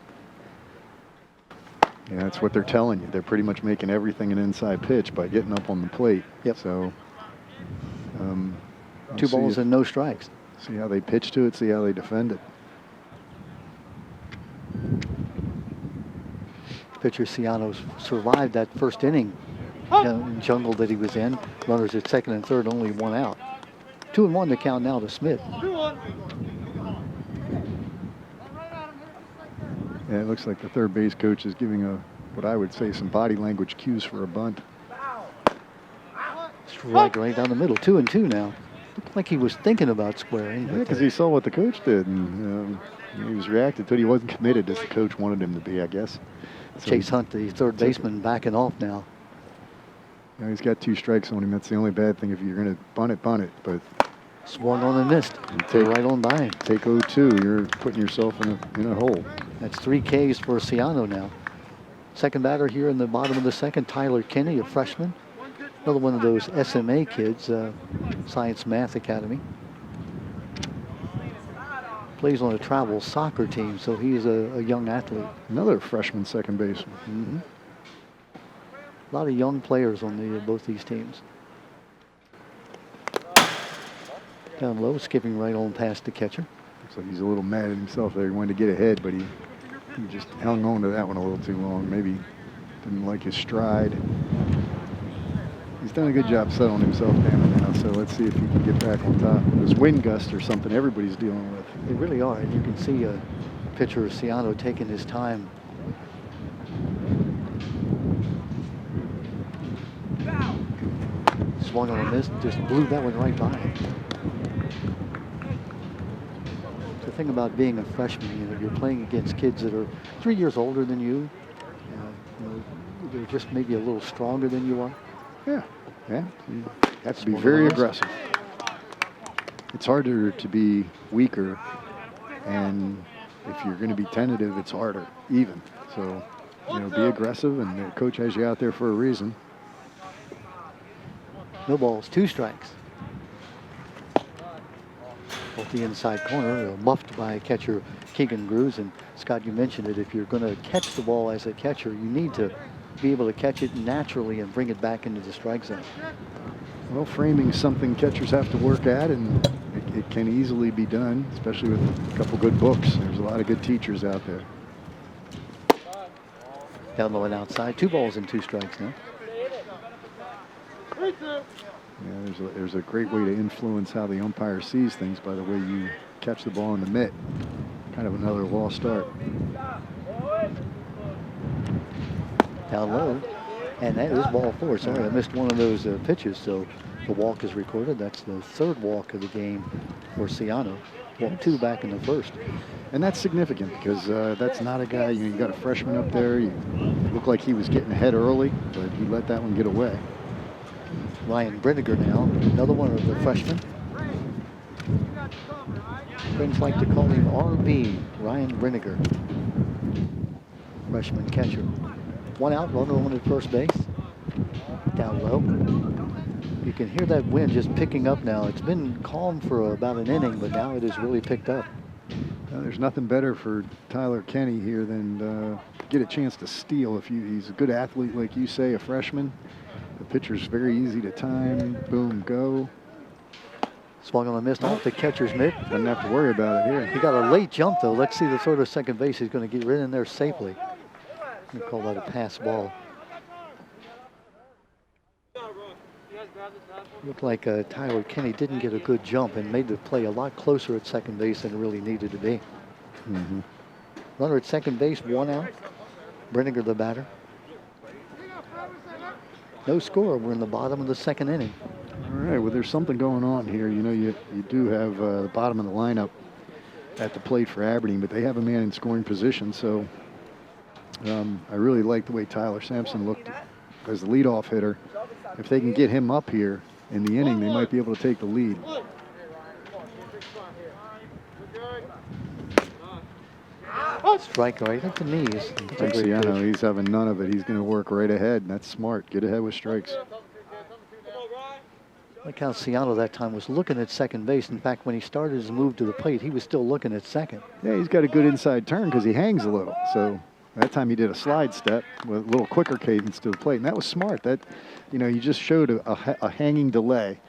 Yeah, that's what they're telling you. They're pretty much making everything an inside pitch by getting up on the plate. Yep. So, 2 balls and no strikes. See how they pitch to it, see how they defend it. Pitcher Ciano's survived that first inning jungle that he was in. Runners at second and third, only 1 out. 2-1 to count now to Smith. Yeah, it looks like the third base coach is giving what I would say some body language cues for a bunt. Strike right down the middle. 2-2 now. Looked like he was thinking about squaring. Yeah, because he saw what the coach did, and he was reacted to it. He wasn't committed as the coach wanted him to be, I guess. So Chase Hunt, the third baseman, backing off now. Yeah, he's got 2 strikes on him. That's the only bad thing. If you're going to bunt it. But swung on and missed. Right on by him. Take 0-2. You're putting yourself in a hole. That's 3 Ks for Ciano now. Second batter here in the bottom of the second, Tyler Kinney, a freshman. Another one of those SMA kids, Science Math Academy. Plays on a travel soccer team, so he's a young athlete. Another freshman second baseman. Mm-hmm. A lot of young players on both these teams. Down low, skipping right on past the catcher. Looks like he's a little mad at himself there. He wanted to get ahead, but he just hung on to that one a little too long. Maybe didn't like his stride. He's done a good job settling himself down now, so let's see if he can get back on top. This wind gust or something everybody's dealing with. They really are, and you can see pitcher Ciano taking his time. Swung on a miss, just blew that one right by him. The thing about being a freshman, you're playing against kids that are 3 years older than you. They're just maybe a little stronger than you are. Yeah. You have to be very aggressive. It's harder to be weaker, and if you're going to be tentative, it's harder, even. So, be aggressive, and the coach has you out there for a reason. No balls, 2 strikes. Off the inside corner, muffed by catcher Keegan Grews. And Scott, you mentioned it, if you're going to catch the ball as a catcher, you need to be able to catch it naturally and bring it back into the strike zone. Well, framing is something catchers have to work at, and it can easily be done, especially with a couple good books. There's a lot of good teachers out there. Down low and outside, 2 balls and 2 strikes now. Yeah, there's a great way to influence how the umpire sees things by the way you catch the ball in the mitt. Kind of another lost art. Down low, and that is ball 4. Sorry, I missed one of those pitches, so the walk is recorded. That's the 3rd walk of the game for Ciano. Walk 2 back in the 1st. And that's significant because that's not a guy, you got a freshman up there. You looked like he was getting ahead early, but he let that one get away. Ryan Brenniger now, another one of the freshmen. Friends like to call him RB, Ryan Brenniger. Freshman catcher. 1 out, runner on at first base. Down low. You can hear that wind just picking up now. It's been calm for about an inning, but now it has really picked up. There's nothing better for Tyler Kenny here than get a chance to steal. He's a good athlete, like you say, a freshman. The pitcher's very easy to time. Boom, go. Swung on a miss off the catcher's mitt. Doesn't have to worry about it here. He got a late jump, though. Let's see the throw to second base. He's going to get right in there safely. We call that a pass ball. Looked like Tyler Kenny didn't get a good jump and made the play a lot closer at second base than it really needed to be. Mm-hmm. Runner at second base, 1 out. Brenniger the batter. No score. We're in the bottom of the 2nd inning. All right, well, there's something going on here. You do have the bottom of the lineup at the plate for Aberdeen, but they have a man in scoring position, so I really like the way Tyler Sampson looked as the leadoff hitter. If they can get him up here, in the inning, they might be able to take the lead. Strike right at the knees. Frank Ciano, he's having none of it. He's going to work right ahead, and that's smart. Get ahead with strikes. Like how Ciano that time was looking at second base. In fact, when he started his move to the plate, he was still looking at second. Yeah, he's got a good inside turn because he hangs a little. So that time he did a slide step with a little quicker cadence to the plate, and that was smart. That, you just showed a hanging delay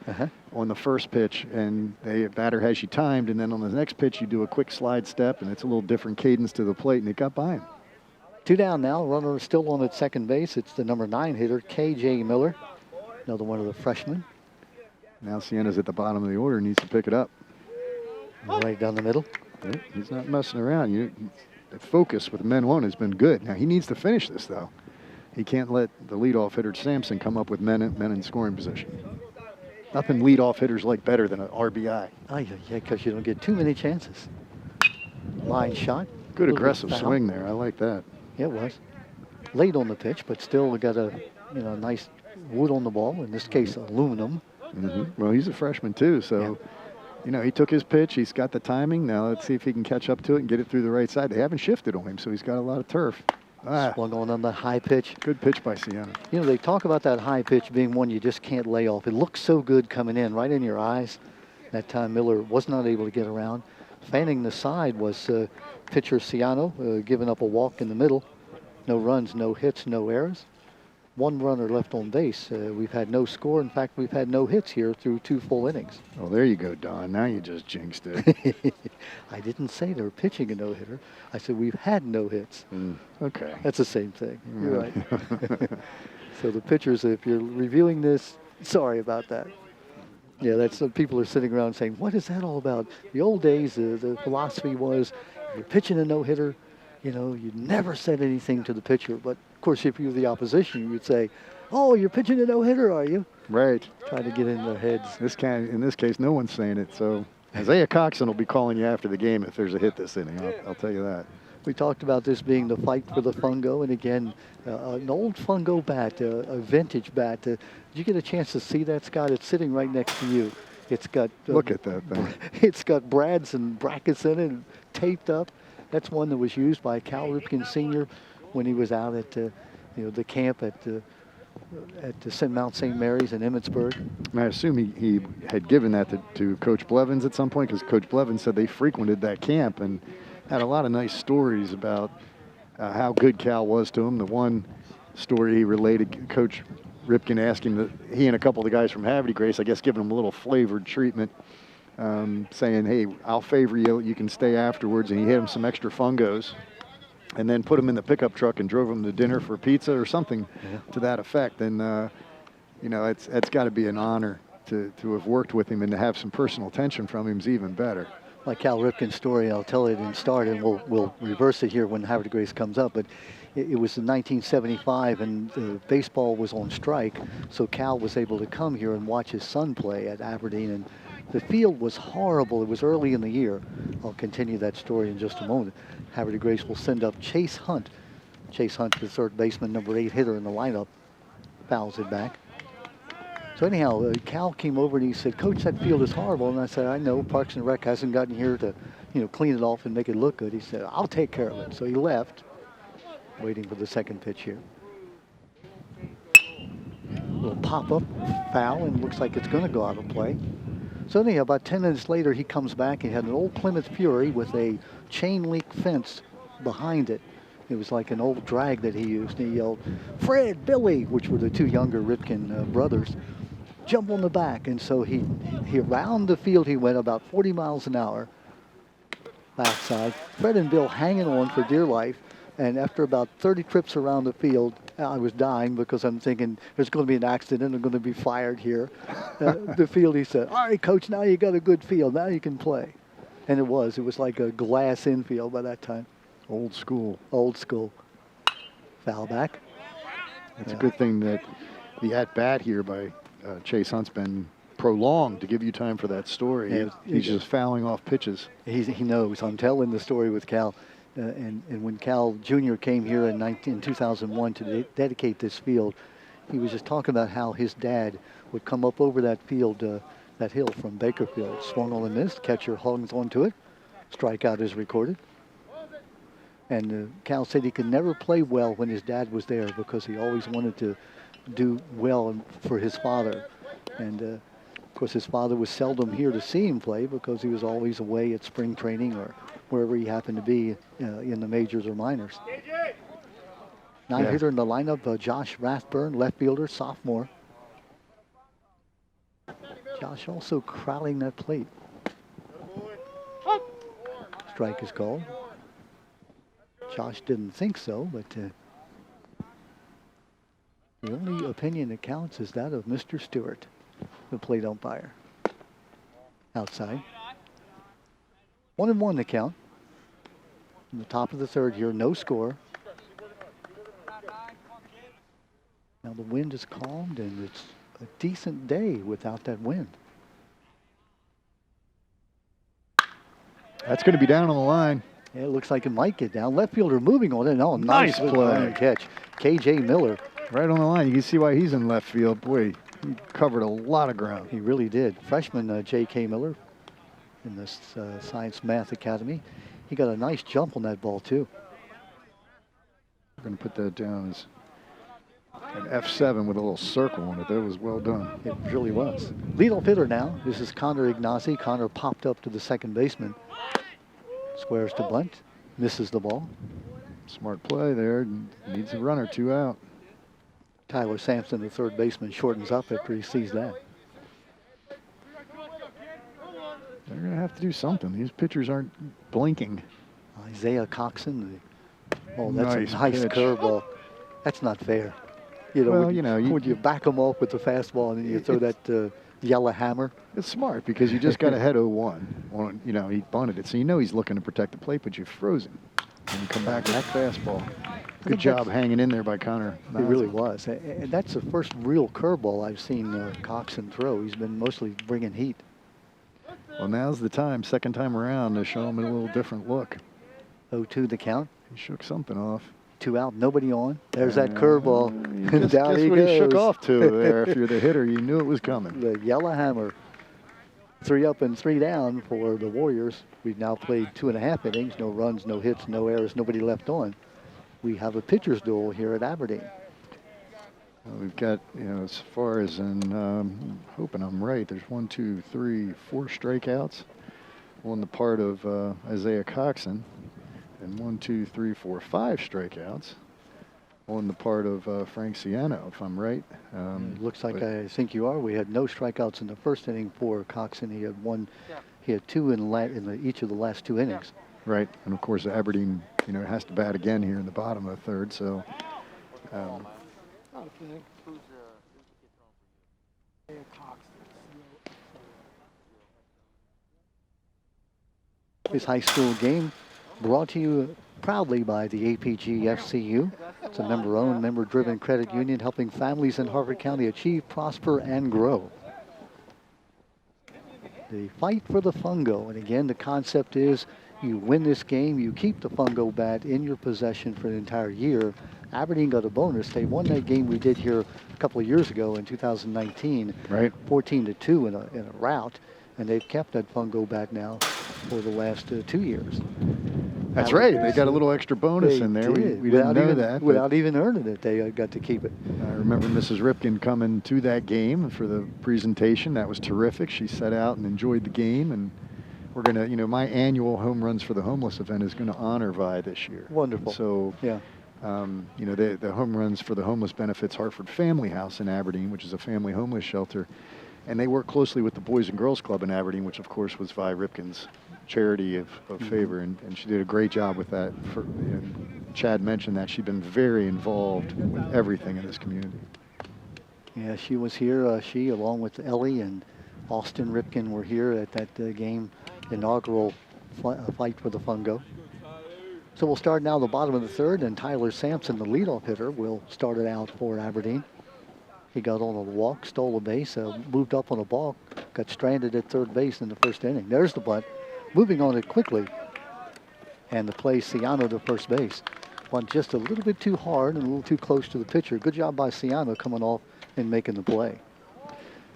on the first pitch, and the batter has you timed, and then on the next pitch you do a quick slide step, and it's a little different cadence to the plate, and it got by him. 2 down now. Runner is still on at second base. It's the number 9 hitter, K.J. Miller, another one of the freshmen. Now Sienna's at the bottom of the order, needs to pick it up. Right down the middle. Yeah, he's not messing around. The focus with men one has been good. Now he needs to finish this, though. He can't let the leadoff hitter Sampson come up with men in scoring position. Nothing leadoff hitters like better than an RBI. Oh, yeah, because you don't get too many chances. Line shot. Good aggressive swing there. I like that. Yeah, it was. Late on the pitch, but still got a nice wood on the ball. In this case, aluminum. Well, he's a freshman too, so he took his pitch. He's got the timing. Now let's see if he can catch up to it and get it through the right side. They haven't shifted on him, so he's got a lot of turf. Swung on the high pitch. Good pitch by Sienna. They talk about that high pitch being one you just can't lay off. It looks so good coming in, right in your eyes. That time Miller was not able to get around. Fanning the side was pitcher Ciano, giving up a walk in the middle. No runs, no hits, no errors. 1 runner left on base. We've had no score. In fact, we've had no hits here through 2 full innings. Oh, there you go, Don. Now you just jinxed it. I didn't say they were pitching a no-hitter. I said we've had no hits. Okay. That's the same thing. You're right. So the pitchers, if you're reviewing this, sorry about that. Yeah, that's people are sitting around saying, what is that all about? The old days, the philosophy was you're pitching a no-hitter, you never said anything to the pitcher. But, of course, if you were the opposition, you would say, oh, you're pitching a no-hitter, are you? Right. Trying to get in their heads. In this case, no one's saying it. So Isaiah Coxon will be calling you after the game if there's a hit this inning. I'll tell you that. We talked about this being the fight for the fungo. And, again, an old fungo bat, a vintage bat. Did you get a chance to see that, Scott? It's sitting right next to you. It's got... Look at that thing. It's got brads and brackets in it, taped up. That's one that was used by Cal Ripken Sr. when he was out at the camp at Mount St. Mary's in Emmitsburg. And I assume he had given that to Coach Blevins at some point, because Coach Blevins said they frequented that camp and had a lot of nice stories about how good Cal was to him. The one story he related, Coach Ripken asked him that he and a couple of the guys from Havre Grace, I guess, giving him a little flavored treatment. Saying, hey, I'll favor you. You can stay afterwards. And he hit him some extra fungos and then put him in the pickup truck and drove him to dinner for pizza or something to that effect. And, it's got to be an honor to have worked with him, and to have some personal attention from him is even better. Like Cal Ripken's story, I'll tell it in start, and we'll reverse it here when Havre Grace comes up. But it was in 1975, and baseball was on strike, so Cal was able to come here and watch his son play at Aberdeen. And the field was horrible. It was early in the year. I'll continue that story in just a moment. Havre Grace will send up Chase Hunt. Chase Hunt, the third baseman, number 8 hitter in the lineup, fouls it back. So anyhow, Cal came over and he said, Coach, that field is horrible. And I said, I know, Parks and Rec hasn't gotten here to, clean it off and make it look good. He said, I'll take care of it. So he left, waiting for the second pitch here. A little pop-up, foul, and looks like it's going to go out of play. So anyhow, about 10 minutes later, he comes back. He had an old Plymouth Fury with a chain link fence behind it. It was like an old drag that he used. And he yelled, Fred, Billy, which were the 2 younger Ripken brothers, jump on the back. And so he around the field, he went about 40 miles an hour backside. Fred and Bill hanging on for dear life. And after about 30 trips around the field, I was dying because I'm thinking there's going to be an accident. I'm going to be fired here. The field, he said, all right, Coach, now you got a good field. Now you can play. And it was like a glass infield by that time. Old school. Old school. Foul back. It's a good thing that the at-bat here by Chase Hunt's been prolonged to give you time for that story. Yeah, he's just fouling off pitches. He knows. I'm telling the story with Cal. And when Cal Jr. came here in 2001 to dedicate this field, He was just talking about how his dad would come up over that field, that hill from Bakerfield, swung on and missed, catcher hungs onto it, strikeout is recorded. And Cal said he could never play well when his dad was there because he always wanted to do well for his father. And of course his father was seldom here to see him play because he was always away at spring training or wherever he happened to be in the majors or minors. Hitter in the lineup, Josh Rathburn, left fielder, sophomore. Josh also crowding that plate. Strike is called. Josh didn't think so, but the only opinion that counts is that of Mr. Stewart, the plate umpire. Outside. 1-1 to count. In the top of the third here, no score. Now the wind is calmed and it's a decent day without that wind. That's going to be down on the line. Yeah, it looks like it might get down. Left fielder moving on it. Oh, Nice play. Catch. K.J. Miller. Right on the line. You can see why he's in left field. Boy, he covered a lot of ground. He really did. Freshman J.K. Miller in this Science Math Academy. He got a nice jump on that ball, too. We're going to put that down as an F7 with a little circle on it. That was well done. It really was. Leadoff hitter now. This is Connor Ignazi. Connor popped up to the second baseman. Squares to bunt. Misses the ball. Smart play there. Needs a runner, 2 out. Tyler Sampson, the third baseman, shortens up after he sees that. They're going to have to do something. These pitchers aren't blinking. Isaiah Coxon. That's Nice a nice pitch. curveball. That's not fair. You know, Well, when you back them off with the fastball and then you throw that yellow hammer. It's smart because you just got ahead 0-1. He bunted it, so he's looking to protect the plate, but you've frozen. And you come back with that fastball. Good job hanging in there by Connor. It really was. And that's the first real curveball I've seen Coxon throw. He's been mostly bringing heat. Well, now's the time, second time around, to show him a little different look. 0-2 the count. He shook something off. 2 out, nobody on. There's that curveball. Guess Down he what goes. he shook off to there. If you're the hitter, you knew it was coming. The yellow hammer. 3 up and 3 down for the Warriors. We've now played 2.5 innings. No runs, no hits, no errors, nobody left on. We have a pitcher's duel here at Aberdeen. We've got, as far as hoping I'm right, there's 1, 2, 3, 4 strikeouts on the part of Isaiah Coxon, and 1, 2, 3, 4, 5 strikeouts on the part of Frank Ciano, if I'm right. Looks like I think you are. We had no strikeouts in the first inning for Coxon. He had 1. He had 2 in each of the last 2 innings. Right, and of course Aberdeen, has to bat again here in the bottom of the third. So. This high school game brought to you proudly by the APG FCU. It's a member-owned, member-driven credit union helping families in Harford County achieve, prosper, and grow. The fight for the fungo, and again, the concept is you win this game, you keep the fungo bat in your possession for an entire year. Aberdeen got a bonus. They won that game we did here a couple of years ago in 2019, right, 14-2 in a rout, and they've kept that fungo bat now for the last 2 years. That's right. They got a little extra bonus in there. We didn't know that. Without even earning it, they got to keep it. I remember Mrs. Ripken coming to that game for the presentation. That was terrific. She sat out and enjoyed the game. And we're going to, my annual Home Runs for the Homeless event is going to honor Vi this year. Wonderful. So, yeah. The Home Runs for the Homeless benefits Hartford Family House in Aberdeen, which is a family homeless shelter. And they work closely with the Boys and Girls Club in Aberdeen, which, of course, was Vi Ripken's charity of favor. And she did a great job with that. Chad mentioned that she'd been very involved with everything in this community. Yeah, she was here. She, along with Ellie and Austin Ripken, were here at that game, inaugural fight for the fungo. So we'll start now the bottom of the third, and Tyler Sampson, the leadoff hitter, will start it out for Aberdeen. He got on a walk, stole a base, moved up on a ball, got stranded at third base in the first inning. There's the bunt. Moving on it quickly. And the play, Ciano to first base. Bunt just a little bit too hard and a little too close to the pitcher. Good job by Ciano coming off and making the play.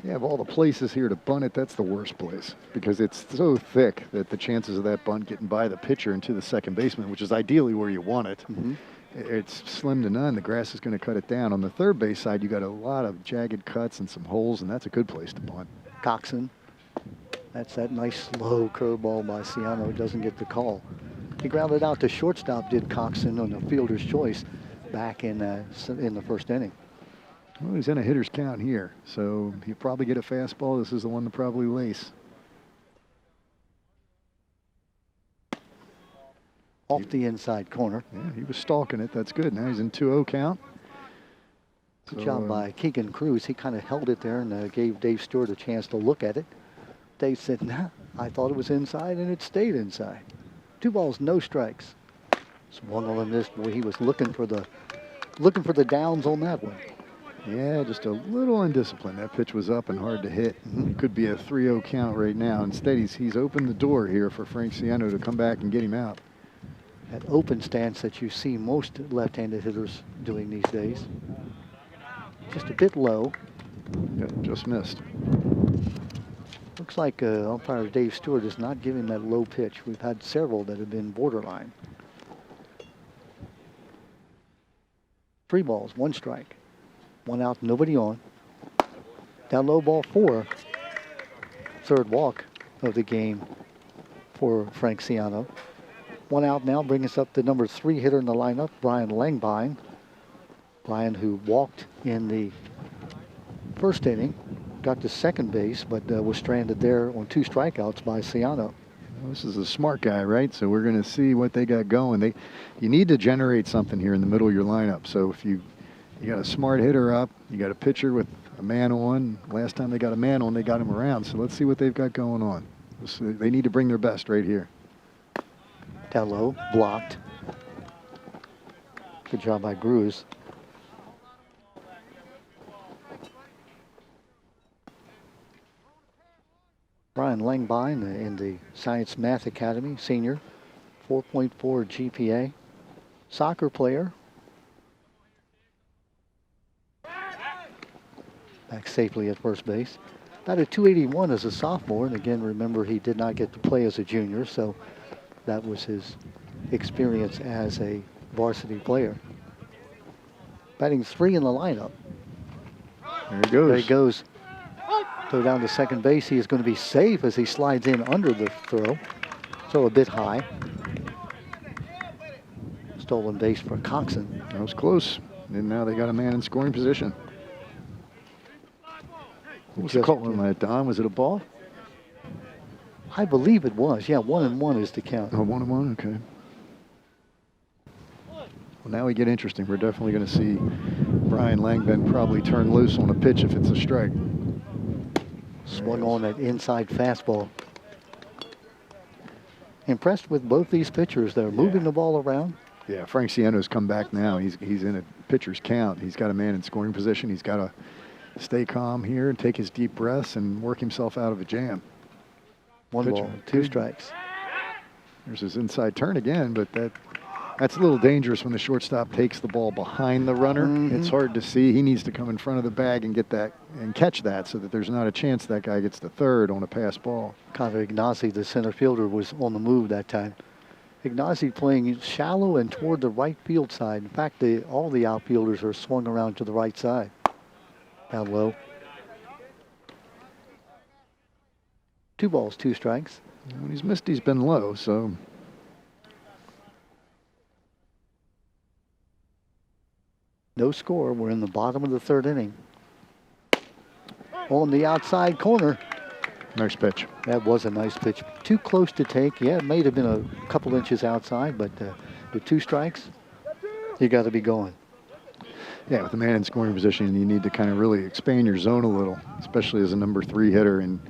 Yeah, of all the places here to bunt it, that's the worst place because it's so thick that the chances of that bunt getting by the pitcher and to the second baseman, which is ideally where you want it, it's slim to none. The grass is going to cut it down. On the third base side, you got a lot of jagged cuts and some holes, and that's a good place to bunt. Coxon. That's that nice slow curveball by Ciano. Doesn't get the call. He grounded out to shortstop, did Coxon, on the fielder's choice back in the first inning. Well, he's in a hitter's count here, so he'll probably get a fastball. This is the one to probably lace. Off the inside corner. Yeah, he was stalking it. That's good. Now he's in 2-0 count. Good job by Keegan Cruz. He kind of held it there and gave Dave Stewart a chance to look at it. Dave said, nah, I thought it was inside, and it stayed inside. 2 balls, no strikes. Swung on and missed. Boy, he was looking for the downs on that one. Yeah, just a little undisciplined. That pitch was up and hard to hit. It could be a 3-0 count right now. Instead, he's opened the door here for Frank Ciano to come back and get him out. That open stance that you see most left-handed hitters doing these days. Just a bit low. Yeah, just missed. Looks like umpire Dave Stewart is not giving that low pitch. We've had several that have been borderline. 3 balls, 1 strike. 1 out, nobody on. Down low, ball 4. 3rd walk of the game for Frank Ciano. 1 out now, bring us up to number 3 hitter in the lineup, Brian Langbine. Brian, who walked in the first inning, got to second base, but was stranded there on 2 strikeouts by Ciano. Well, this is a smart guy, right? So we're going to see what they got going. You need to generate something here in the middle of your lineup. So if you got a smart hitter up, you got a pitcher with a man on. Last time they got a man on, they got him around. So let's see what they've got going on. They need to bring their best right here. Down low, blocked. Good job by Cruz. Brian Langbine in the Science Math Academy, senior, 4.4 GPA, soccer player. Back safely at first base. About a 281 as a sophomore, and again, remember he did not get to play as a junior, so that was his experience as a varsity player. Batting 3 in the lineup. There he goes. There he goes. Throw down to second base. He is going to be safe as he slides in under the throw. So a bit high. Stolen base for Coxon. That was close. And now they got a man in scoring position. What was the call on that, Don? Was it a ball? I believe it was. Yeah, 1-1 is the count. Oh, 1-1, okay. Well, now we get interesting. We're definitely going to see Brian Langbine probably turn loose on a pitch if it's a strike. Swung on that inside fastball. Impressed with both these pitchers. They're moving the ball around. Yeah, Frank Ciano's come back now. He's in a pitcher's count. He's got a man in scoring position. He's got to stay calm here and take his deep breaths and work himself out of a jam. 1 ball, 2 strikes. There's his inside turn again, but that's a little dangerous when the shortstop takes the ball behind the runner. It's hard to see. He needs to come in front of the bag and get that and catch that so that there's not a chance that guy gets to third on a pass ball. Connor Ignazi, the center fielder, was on the move that time. Ignazi playing shallow and toward the right field side. In fact, all the outfielders are swung around to the right side. Down low. 2 balls, 2 strikes. When he's missed, he's been low, so. No score. We're in the bottom of the 3rd inning. On the outside corner. Nice pitch. That was a nice pitch. Too close to take. Yeah, it may have been a couple inches outside, but with 2 strikes, you got to be going. Yeah, with the man in scoring position, you need to kind of really expand your zone a little, especially as a number 3 hitter, and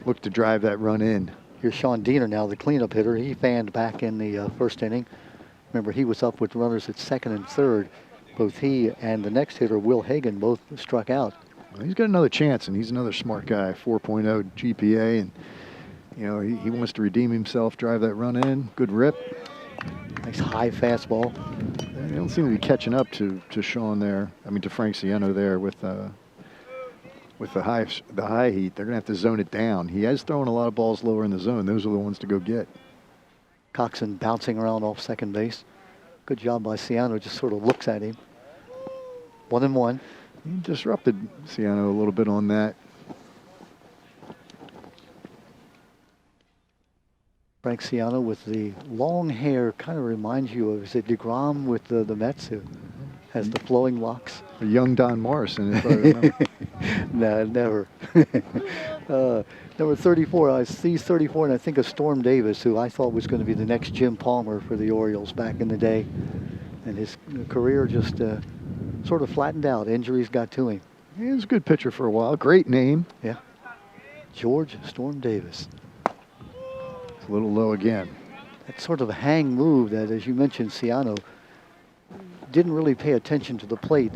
look to drive that run in. Here's Sean Diener now, the cleanup hitter. He fanned back in the first inning. Remember, he was up with runners at 2nd and 3rd. Both he and the next hitter, Will Hagan, both struck out. Well, he's got another chance, and he's another smart guy, 4.0 GPA, and you know he wants to redeem himself, drive that run in. Good rip. Nice high fastball. don't seem to be catching up to Sean there. I mean, to Frank Ciano there with the high heat. They're going to have to zone it down. He has thrown a lot of balls lower in the zone. Those are the ones to go get. Coxon bouncing around off second base. Good job by Ciano. Just sort of looks at him. 1-1. He disrupted Ciano a little bit on that. Frank Ciano with the long hair kind of reminds you of, is it DeGrom with the Mets who has the flowing locks? A young Don Morrison, if I remember. No, never. Number 34, I see 34, and I think of Storm Davis, who I thought was going to be the next Jim Palmer for the Orioles back in the day. And his career just sort of flattened out. Injuries got to him. He was a good pitcher for a while. Great name. Yeah. George Storm Davis. It's a little low again. That sort of hang move that, as you mentioned, Ciano didn't really pay attention to the plate.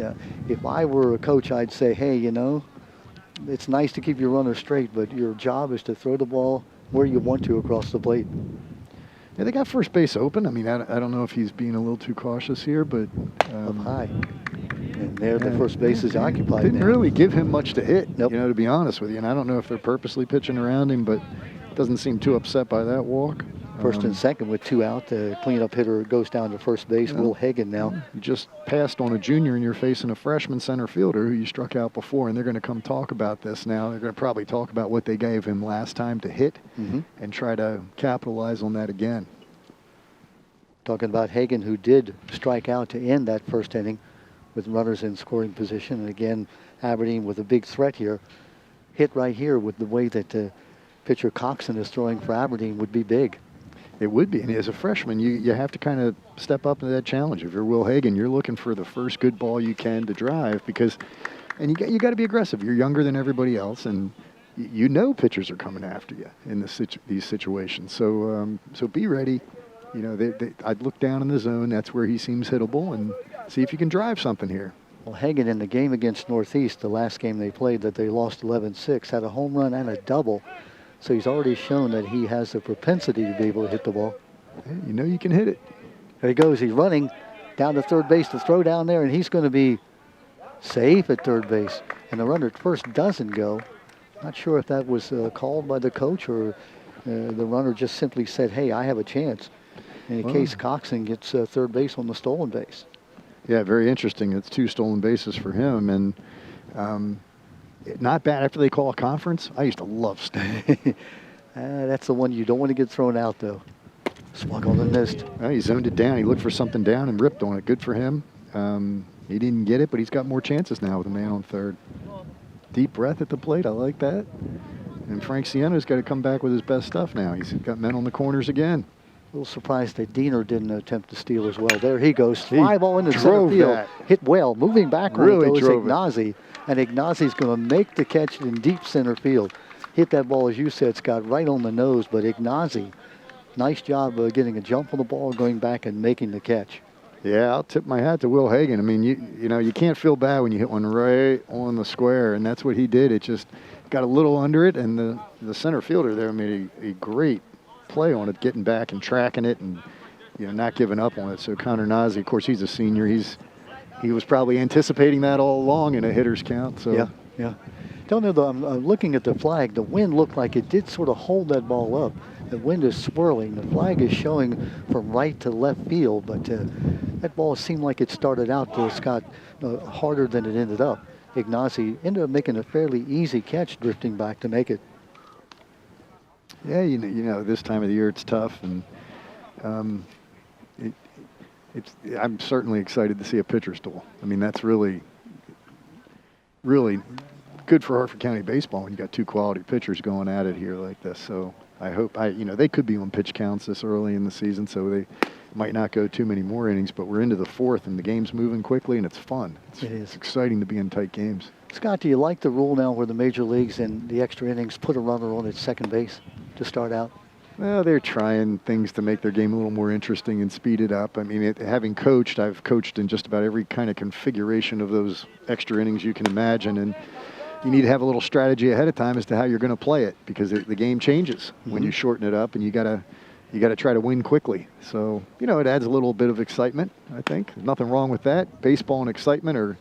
If I were a coach, I'd say, hey, you know, it's nice to keep your runner straight, but your job is to throw the ball where you want to across the plate. Yeah, they got first base open. I mean, I don't know if he's being a little too cautious here, but Up high. And there the first base is occupied. Didn't now. really give him much to hit, Nope. you know, to be honest with you. And I don't know if they're purposely pitching around him, but doesn't seem too upset by that walk. First and second with 2 out. The cleanup hitter goes down to first base. Will Hagen now. You just passed on a junior and you're facing a freshman center fielder who you struck out before, and they're going to come talk about this now. They're going to probably talk about what they gave him last time to hit and try to capitalize on that again. Talking about Hagen, who did strike out to end that first inning with runners in scoring position. And again, Aberdeen with a big threat here. Hit right here with the way that pitcher Coxon is throwing for Aberdeen would be big. It would be, and as a freshman, you have to kind of step up into that challenge. If you're Will Hagen, you're looking for the first good ball you can to drive and you got to be aggressive. You're younger than everybody else, and you know pitchers are coming after you in these situations. So be ready. You know, I'd look down in the zone. That's where he seems hittable, and see if you can drive something here. Well, Hagen in the game against Northeast, the last game they played that they lost 11-6, had a home run and a double. So he's already shown that he has the propensity to be able to hit the ball. Yeah, you know you can hit it. There he goes. He's running down to third base to throw down there, and he's going to be safe at third base. And the runner at first doesn't go. Not sure if that was called by the coach or the runner just simply said, hey, I have a chance. In case Coxon gets third base on the stolen base. Yeah, very interesting. It's 2 stolen bases for him, and not bad after they call a conference. I used to love Sting. That's the one you don't want to get thrown out, though. Swung on the missed. Well, he zoned it down. He looked for something down and ripped on it. Good for him. He didn't get it, but he's got more chances now with a man on third. Deep breath at the plate. I like that. And Frank Ciano's got to come back with his best stuff now. He's got men on the corners again. A little surprised that Diener didn't attempt to steal as well. There he goes. Fly ball into center drove field. that. Hit well. Moving backward Really goes drove it. Ignazi. And Ignazi's going to make the catch in deep center field. Hit that ball, as you said, Scott, right on the nose. But Ignazi, nice job of getting a jump on the ball, going back and making the catch. Yeah, I'll tip my hat to Will Hagen. I mean, you know, you can't feel bad when you hit one right on the square, and that's what he did. It just got a little under it, and the center fielder there made a great play on it, getting back and tracking it and, you know, not giving up on it. So Connor Nazi, of course, he's a senior. He was probably anticipating that all along in a hitter's count. So Yeah. Don't know, though, I'm looking at the flag. The wind looked like it did sort of hold that ball up. The wind is swirling. The flag is showing from right to left field, but that ball seemed like it started out, Scott, harder than it ended up. Ignazi ended up making a fairly easy catch, drifting back to make it. Yeah, you know, this time of the year it's tough, and I'm certainly excited to see a pitcher's duel. I mean, that's really, really good for Hartford County baseball when you got 2 quality pitchers going at it here like this. So I hope they could be on pitch counts this early in the season, so they might not go too many more innings. But we're into the 4th, and the game's moving quickly, and it's fun. It is. It's exciting to be in tight games. Scott, do you like the rule now where the major leagues in the extra innings put a runner on at second base to start out? Well, they're trying things to make their game a little more interesting and speed it up. I mean, having coached, I've coached in just about every kind of configuration of those extra innings you can imagine, and you need to have a little strategy ahead of time as to how you're going to play it, because the game changes when you shorten it up, and you got to you got to try to win quickly. So, you know, it adds a little bit of excitement, I think. Nothing wrong with that. Baseball and excitement are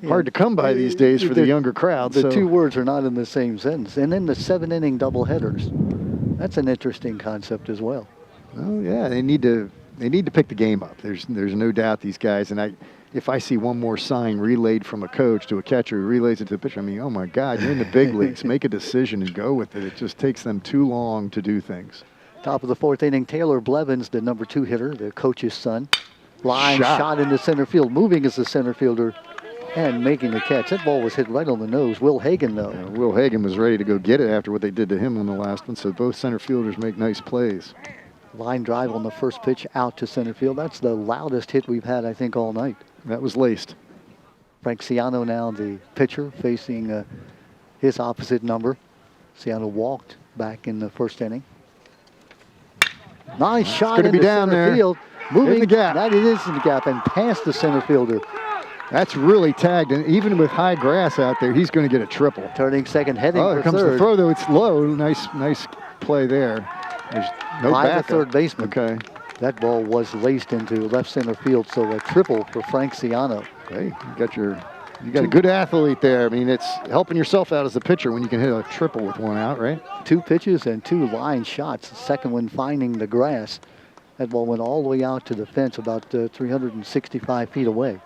hard to come by these days for the younger crowd. The two words are not in the same sentence. And then the 7-inning doubleheaders. That's an interesting concept as well. Oh yeah, they need to pick the game up. There's no doubt these guys. And if I see one more sign relayed from a coach to a catcher who relays it to the pitcher, I mean, oh my God, you're in the big leagues. Make a decision and go with it. It just takes them too long to do things. Top of the 4th inning, Taylor Blevins, the number 2 hitter, the coach's son. Line shot into center field, moving as the center fielder and making the catch. That ball was hit right on the nose. Will Hagen, though. Yeah, Will Hagen was ready to go get it after what they did to him on the last one, so both center fielders make nice plays. Line drive on the first pitch out to center field. That's the loudest hit we've had, I think, all night. That was laced. Frank Ciano now the pitcher facing his opposite number. Ciano walked back in the 1st inning. Nice shot into center field. Moving in the gap. That it is in the gap and past the center fielder. That's really tagged, and even with high grass out there, he's going to get a triple. Turning second, heading for here comes third. the throw, though. It's low. Nice play there. There's no by backup. the third baseman. Okay. That ball was laced into left center field, so a triple for Frank Ciano. Hey, you got a good athlete there. I mean, it's helping yourself out as a pitcher when you can hit a triple with one out, right? 2 pitches and 2 line shots. The second one finding the grass. That ball went all the way out to the fence, about 365 feet away.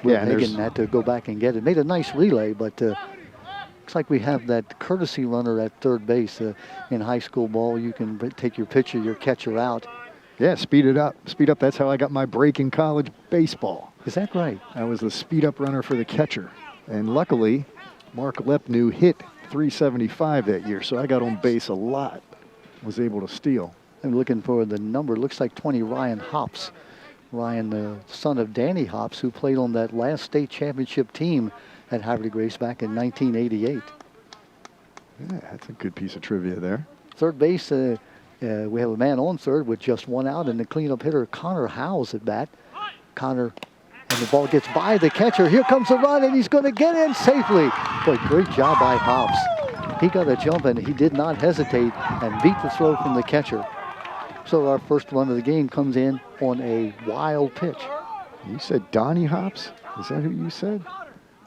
Will Hagen had to go back and get it. Made a nice relay, but looks like we have that courtesy runner at third base. In high school ball, you can take your pitcher, your catcher out. Yeah, speed it up. Speed up. That's how I got my break in college baseball. Is that right? I was the speed up runner for the catcher. And luckily, Mark Lepnew hit 375 that year, so I got on base a lot. Was able to steal. I'm looking for the number. Looks like 20, Ryan Hops. Ryan, the son of Danny Hops, who played on that last state championship team at Havre Grace back in 1988. Yeah, that's a good piece of trivia there. Third base, we have a man on third with just 1 out, and the cleanup hitter, Connor Howes at bat. Connor, and the ball gets by the catcher. Here comes the run, and he's going to get in safely. Boy, great job by Hops. He got a jump, and he did not hesitate and beat the throw from the catcher. So our first run of the game comes in on a wild pitch. You said Donnie Hops? Is that who you said?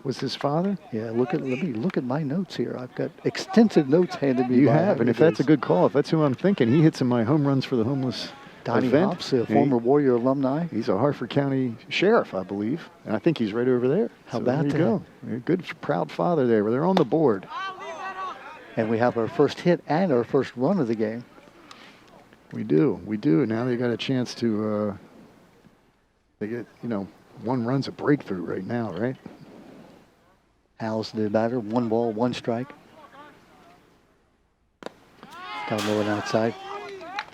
Was his father? Yeah, let me look at my notes here. I've got extensive notes handed me. You have, and if that's a good call, if that's who I'm thinking, he hit some of my home runs for the homeless Donnie event. Hops, a former Warrior alumni. He's a Hartford County sheriff, I believe, and I think he's right over there. How about that? There you go. Good, proud father there. They're on the board. And we have our first hit and our first run of the game. We do. Now they got a chance to, they get, 1 run's a breakthrough right now, right? Howes the batter, 1 ball, 1 strike. Down low and outside.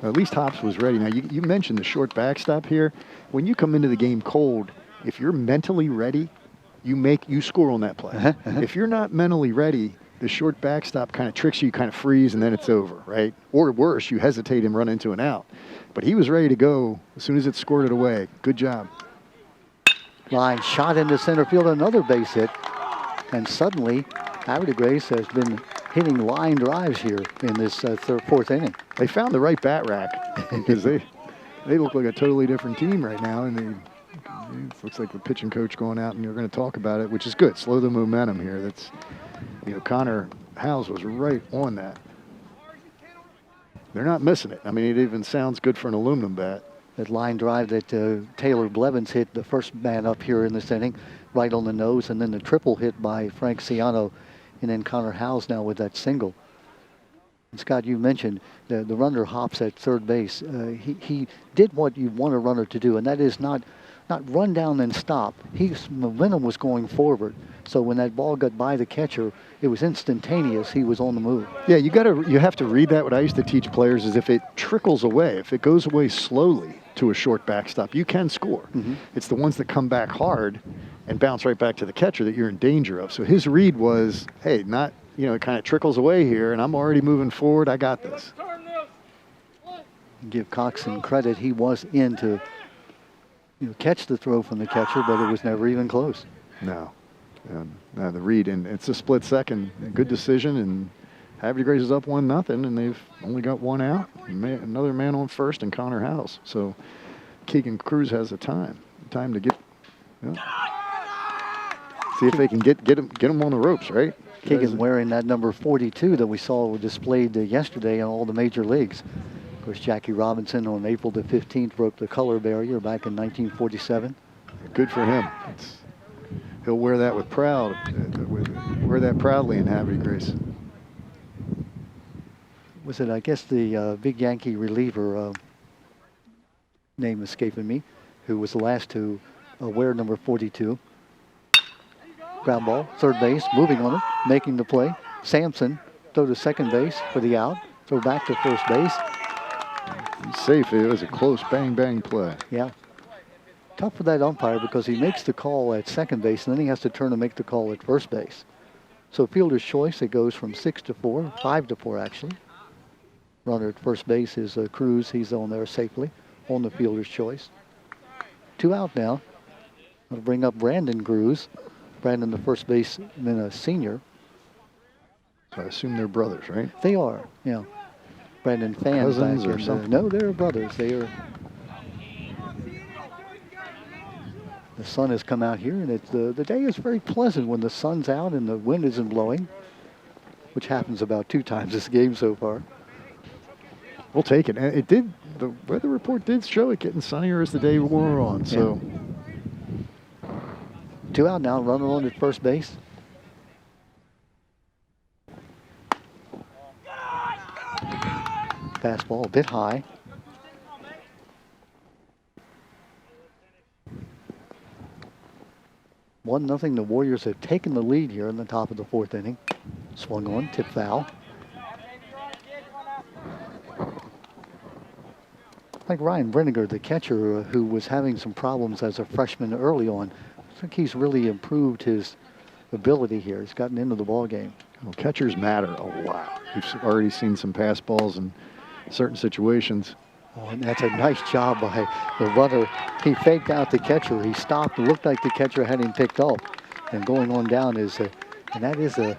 At least Hops was ready. Now, you mentioned the short backstop here. When you come into the game cold, if you're mentally ready, you score on that play. If you're not mentally ready, the short backstop kind of tricks you, kind of freeze, and then it's over, right? Or worse, you hesitate and run into an out. But he was ready to go as soon as it squirted away. Good job. Line shot into center field, another base hit. And suddenly, Havre Grace has been hitting line drives here in this 4th inning. They found the right bat rack because they look like a totally different team right now. And it looks like the pitching coach going out, and you're going to talk about it, which is good. Slow the momentum here. That's... Connor Howes was right on that. They're not missing it. I mean, it even sounds good for an aluminum bat. That line drive that Taylor Blevins hit, the first man up here in this inning, right on the nose, and then the triple hit by Frank Ciano, and then Connor Howes now with that single. And Scott, you mentioned the runner Hops at third base. He did what you want a runner to do, and that is not run down and stop. His momentum was going forward. So when that ball got by the catcher, it was instantaneous. He was on the move. Yeah, you have to read that. What I used to teach players is if it trickles away, if it goes away slowly to a short backstop, you can score. Mm-hmm. It's the ones that come back hard and bounce right back to the catcher that you're in danger of. So his read was, hey, it kind of trickles away here, and I'm already moving forward. I got this. Give Coxon credit. He was in to catch the throw from the catcher, but it was never even close. No. The read, and it's a split second. Good decision, and Havre Grace is up 1-0, and they've only got one out. Another man on first, and Connor House. So Keegan Cruz has the time to get. You know, see if they can get him on the ropes, right? Keegan wearing that number 42 that we saw displayed yesterday in all the major leagues. Of course, Jackie Robinson on April the 15th broke the color barrier back in 1947. Good for him. He'll wear that with pride. Wear that proudly in Havre Grace. Was it, I guess, the big Yankee reliever, name escaping me, who was the last to wear number 42. Ground ball, third base, moving on it, making the play. Sampson, throw to second base for the out. Throw back to first base. He's safe. It was a close bang play. Yeah. Tough for that umpire because he makes the call at second base and then he has to turn and make the call at first base. So fielder's choice, it goes from 6-4, 5-4 actually. Runner at first base is Cruz. He's on there safely on the fielder's choice. 2 out now. That'll bring up Brandon Cruz. Brandon, the first baseman, a senior. So I assume they're brothers, right? They are, yeah. Brandon Fan Cousins back or in something? no, they're brothers. They are. The sun has come out here, and the day is very pleasant when the sun's out and the wind isn't blowing, which happens about 2 times this game so far. We'll take it. And it did. The weather report did show it getting sunnier as the day wore on. So. Yeah. 2 out now, runner on at first base. Fastball a bit high. One nothing. The Warriors have taken the lead here in the top of the 4th inning. Swung on, tip foul. Like Ryan Brenniger, the catcher, who was having some problems as a freshman early on. I think he's really improved his ability here. He's gotten into the ball game. Well, catchers matter a lot. We've already seen some pass balls in certain situations. Oh, and that's a nice job by the runner. He faked out the catcher. He stopped and looked like the catcher had him picked up. And going on down is, and that is a...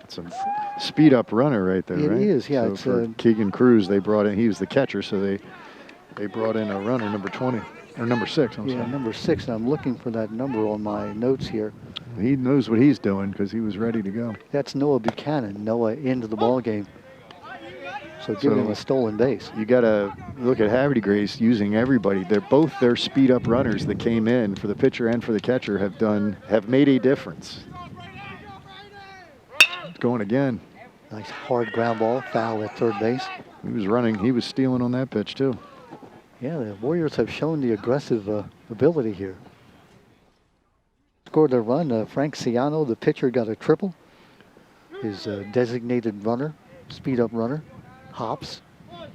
It's a speed-up runner right there, right? It is, yeah. So it's for Keegan Cruz, they brought in, he was the catcher, so they brought in a runner, number 20, or number 6, I'm sorry. number 6, and I'm looking for that number on my notes here. He knows what he's doing because he was ready to go. That's Noah Buchanan. Noah into the ball game. So give him a stolen base. You got to look at Havre Grace using everybody. They're both their speed-up runners that came in for the pitcher and for the catcher have made a difference. It's going again. Nice hard ground ball, foul at third base. He was running. He was stealing on that pitch too. Yeah, the Warriors have shown the aggressive ability here. Scored a run. Frank Ciano, the pitcher, got a triple. His designated runner, speed-up runner, Hops,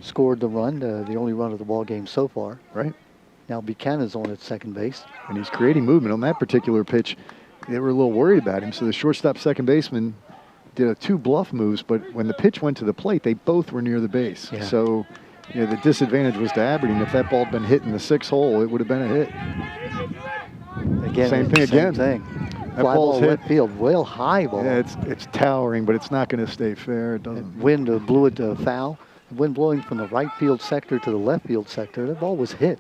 scored the run, the only run of the ball game so far. Right. Now Buchanan's on at second base. And he's creating movement on that particular pitch. They were a little worried about him, so the shortstop second baseman did 2 bluff moves, but when the pitch went to the plate, they both were near the base. Yeah. So, the disadvantage was to Aberdeen. If that ball had been hit in the 6th hole, it would have been a hit. Again, Same thing again. Fly ball hit. left field, well high ball. Yeah, it's towering, but it's not going to stay fair. It doesn't. Wind blew it foul. Wind blowing from the right field sector to the left field sector. That ball was hit.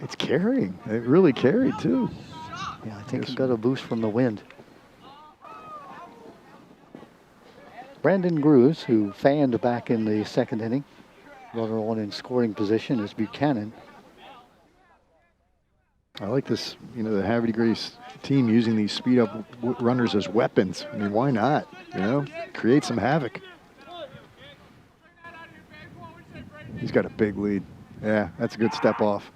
It's carrying. It really carried too. Yeah, I think it got a boost from the wind. Brandon Cruz, who fanned back in the 2nd inning. Runner on in scoring position is Buchanan. I like this, the Havre Grace team using these speed-up runners as weapons. I mean, why not? Create some havoc. He's got a big lead. Yeah, that's a good step off.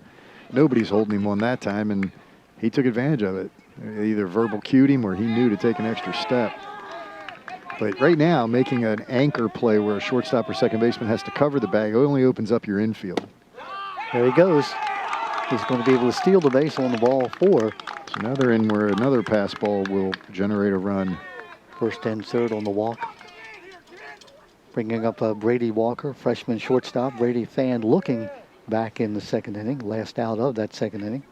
Nobody's holding him on that time, and he took advantage of it. Either verbal cued him or he knew to take an extra step. But right now, making an anchor play where a shortstop or second baseman has to cover the bag only opens up your infield. There he goes. He's going to be able to steal the base on the ball 4. So now they're in where another pass ball will generate a run. First and third on the walk. Bringing up Brady Walker, freshman shortstop. Brady Fan looking back in the 2nd inning, last out of that 2nd inning.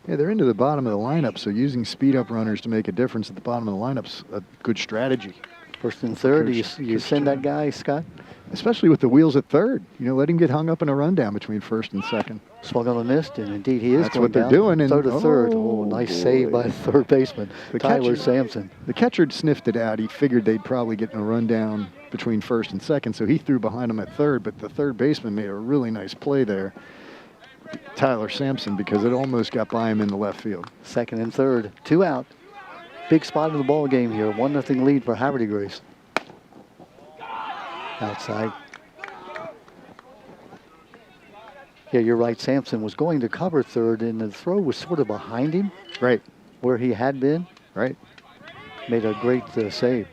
Yeah, they're into the bottom of the lineup, so using speed-up runners to make a difference at the bottom of the lineup's a good strategy. First and third, you Coach send that Chad. guy, Scott? Especially with the wheels at third. Let him get hung up in a rundown between first and second. Swung on a missed, and indeed he is That's going what they're down. doing, and- Throw to third. oh, Oh, nice boy. save by the third baseman, The Tyler catcher- Sampson. The catcher had sniffed it out. He figured they'd probably get in a rundown between first and second, so he threw behind him at third, but the third baseman made a really nice play there, Tyler Sampson, because it almost got by him in the left field. Second and third, 2 out. Big spot in the ball game here. 1-0 lead for Havre de Grace. Outside. Yeah, you're right. Sampson was going to cover third, and the throw was sort of behind him Right, where he had been. right. Made a great save.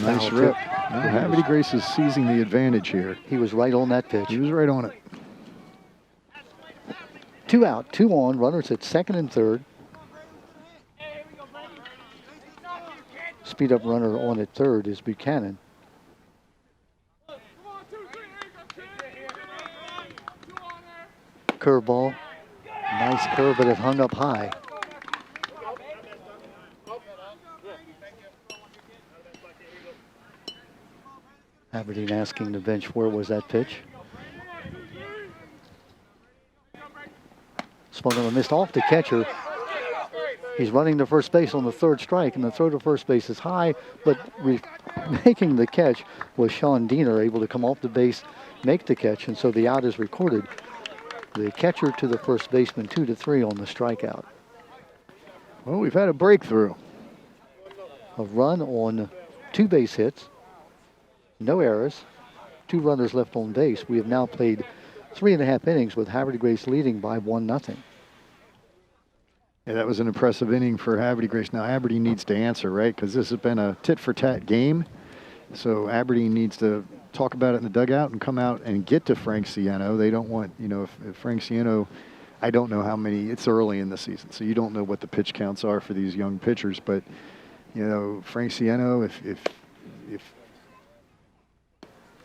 Nice Foul rip. tip. Now, Havre de Grace is seizing the advantage here. He was right on that pitch. He was right on it. 2 out, 2 on. Runners at second and third. Speed up runner on at third is Buchanan. Curveball. Nice curve, but it hung up high. Aberdeen asking the bench, where was that pitch? Swung on a missed off the catcher. He's running to first base on the third strike, and the throw to first base is high, but making the catch was Sean Diener, able to come off the base, make the catch, and so the out is recorded. The catcher to the first baseman, 2-3 on the strikeout. Well, we've had a breakthrough. A run on 2 base hits, no errors, 2 runners left on base. We have now played 3.5 innings with Havre de Grace leading by 1-0. Yeah, that was an impressive inning for Havre de Grace. Now, Aberdeen needs to answer, right? Because this has been a tit-for-tat game. So Aberdeen needs to talk about it in the dugout and come out and get to Frank Ciano. They don't want, if Frank Ciano, I don't know how many, it's early in the season, so you don't know what the pitch counts are for these young pitchers. But, Frank Ciano,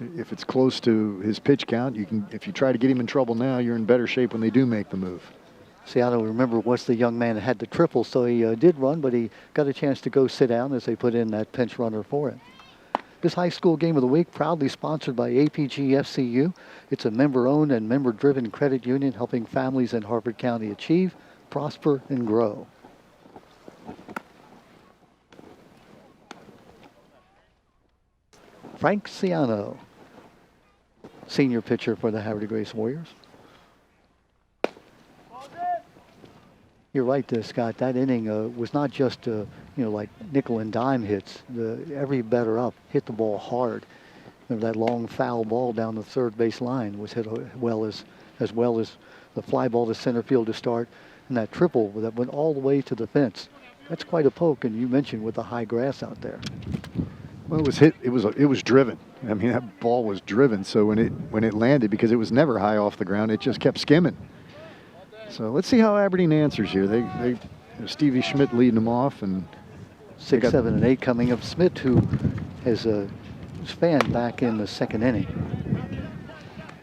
if it's close to his pitch count, if you try to get him in trouble now, you're in better shape when they do make the move. Seattle, remember, was the young man that had the triple, so he did run, but he got a chance to go sit down as they put in that pinch runner for him. This high school game of the week, proudly sponsored by APG FCU. It's a member-owned and member-driven credit union helping families in Harford County achieve, prosper, and grow. Frank Ciano, senior pitcher for the Havre de Grace Warriors. You're right, Scott. That inning was not just, like nickel and dime hits. Every batter up hit the ball hard. That long foul ball down the third base line was hit as well as the fly ball to center field to start, and that triple that went all the way to the fence. That's quite a poke, and you mentioned with the high grass out there. Well, it was hit. It was driven. I mean, that ball was driven. So when it landed, because it was never high off the ground, it just kept skimming. So let's see how Aberdeen answers here. They Stevie Schmidt leading them off, and 6, 7, and 8 coming up. Schmidt, who has fanned back in the second inning.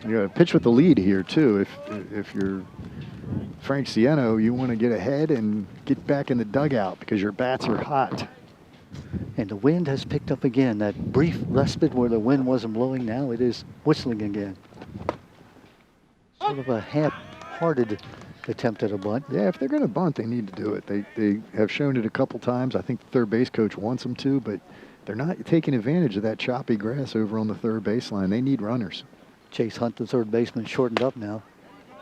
you got to pitch with the lead here too. If you're Frank Ciano, you want to get ahead and get back in the dugout because your bats are hot. And the wind has picked up again. That brief respite where the wind wasn't blowing, now it is whistling again. Sort of a half-hearted attempt at a bunt. Yeah, if they're going to bunt, they need to do it. They have shown it a couple times. I think the third base coach wants them to, but they're not taking advantage of that choppy grass over on the third baseline. They need runners. Chase Hunt, the third baseman, shortened up now.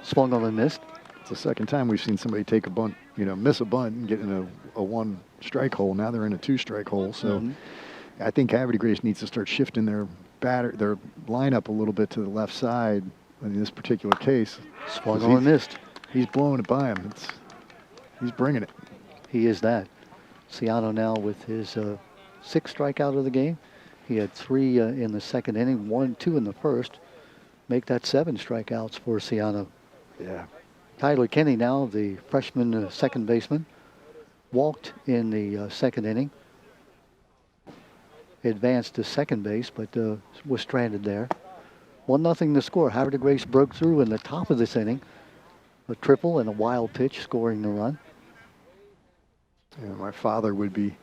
Swung on and missed. It's the second time we've seen somebody take a bunt, miss a bunt and get in a one-strike hole. Now they're in a two-strike hole. So I think Havre de Grace needs to start shifting their lineup a little bit to the left side in this particular case. Swung on and missed. He's blowing it by him. He's bringing it. He is that. Ciano now with his 6th strikeout of the game. He had 3 in the second inning, 1, 2 in the first. Make that 7 strikeouts for Ciano. Yeah. Tyler Kenny now, the freshman second baseman, walked in the second inning. Advanced to second base, but was stranded there. 1-0 the score. Havre de Grace broke through in the top of this inning. A triple and a wild pitch scoring the run. Yeah, my father would be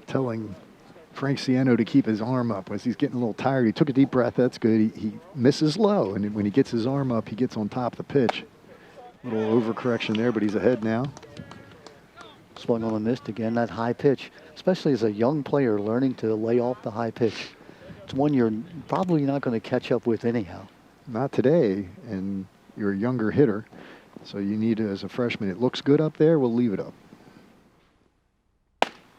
telling Frank Ciano to keep his arm up as he's getting a little tired. He took a deep breath. That's good. He misses low, and when he gets his arm up, he gets on top of the pitch. A little overcorrection there, but he's ahead now. Swung on and missed again. That high pitch, especially as a young player learning to lay off the high pitch. It's one you're probably not going to catch up with anyhow. Not today, and you're a younger hitter, so you need to, as a freshman, it looks good up there, we'll leave it up.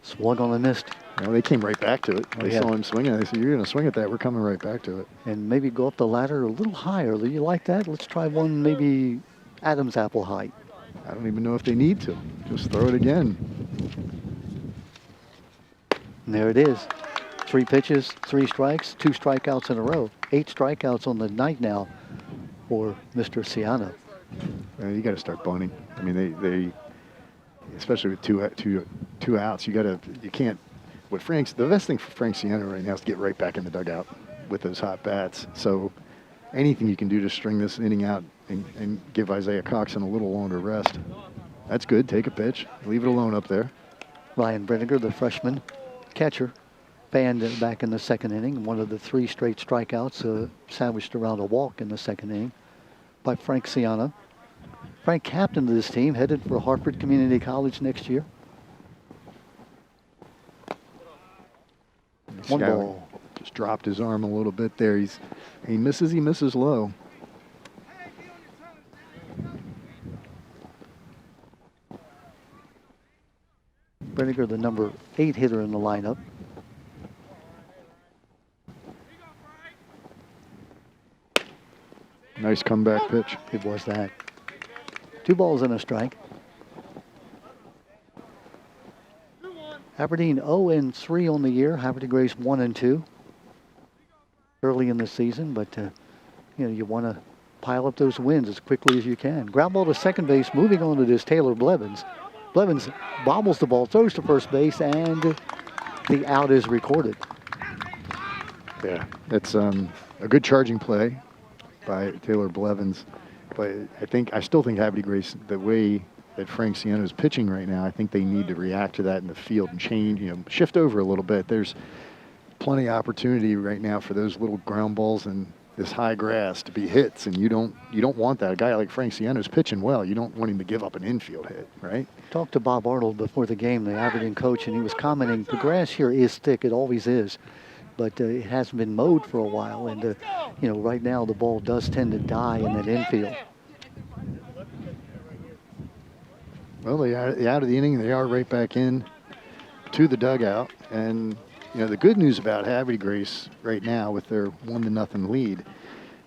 Swung on and missed. Well, they came right back to it. Oh, They yeah. saw him swinging. They said, you're going to swing at that. We're coming right back to it. And maybe go up the ladder a little higher. Do you like that? Let's try one maybe Adam's apple height. I don't even know if they need to. Just throw it again. And there it is. 3 pitches, 3 strikes, 2 strikeouts in a row. 8 strikeouts on the night now for Mr. Ciano. You got to start bunting. I mean, they especially with two outs, you can't. The best thing for Frank Ciano right now is to get right back in the dugout with those hot bats. So anything you can do to string this inning out and give Isaiah Coxon a little longer rest. That's good. Take a pitch. Leave it alone up there. Ryan Brenniger, the freshman catcher, fanned back in the second inning. One of the 3 straight strikeouts sandwiched around a walk in the second inning by Frank Ciano. Frank, captain of this team, headed for Hartford Community College next year. One ball. Just dropped his arm a little bit there. He misses low. Brenniger, the number 8 hitter in the lineup. Nice comeback pitch. It was that. 2 balls and a strike. Aberdeen 0-3 on the year. Havre de Grace 1-2 early in the season, but you want to pile up those wins as quickly as you can. Ground ball to second base. Moving on to this Taylor Blevins. Blevins bobbles the ball, throws to first base, and the out is recorded. Yeah, that's a good charging play by Taylor Blevins. But I still think Havre de Grace, the way that Frank Ciano is pitching right now, I think they need to react to that in the field and change, shift over a little bit. There's plenty of opportunity right now for those little ground balls and this high grass to be hits, and you don't want that. A guy like Frank Ciano's pitching well. You don't want him to give up an infield hit, right? Talked to Bob Arnold before the game, the Aberdeen coach, and he was commenting, the grass here is thick. It always is. But it hasn't been mowed for a while, and right now the ball does tend to die in that infield. Well, they are out of the inning. They are right back in to the dugout. And, the good news about Havre de Grace right now with their 1-0 lead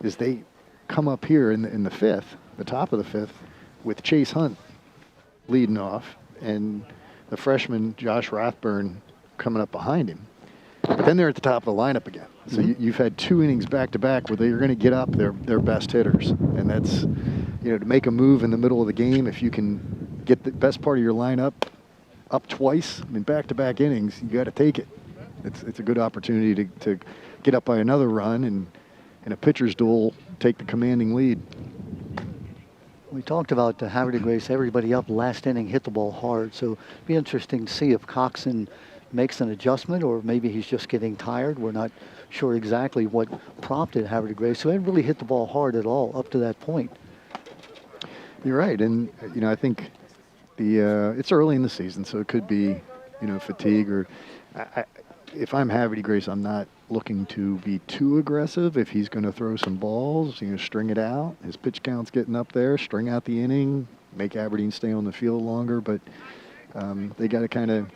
is they come up here in the fifth, the top of the fifth, with Chase Hunt leading off and the freshman Josh Rathburn coming up behind him. But then they're at the top of the lineup again. So you've had 2 innings back-to-back where they're going to get up their best hitters. And that's, to make a move in the middle of the game, if you can get the best part of your lineup up twice, back-to-back innings, you got to take it. It's a good opportunity to get up by another run and in a pitcher's duel, take the commanding lead. We talked about Havre de Grace, everybody up last inning hit the ball hard. So it'd be interesting to see if Coxon makes an adjustment or maybe he's just getting tired. We're not sure exactly what prompted Havre de Grace, who hadn't really hit the ball hard at all up to that point. You're right. And, I think it's early in the season, so it could be, fatigue or if I'm Havre de Grace, I'm not looking to be too aggressive. If he's going to throw some balls, string it out. His pitch count's getting up there, string out the inning, make Aberdeen stay on the field longer. But they got to kind of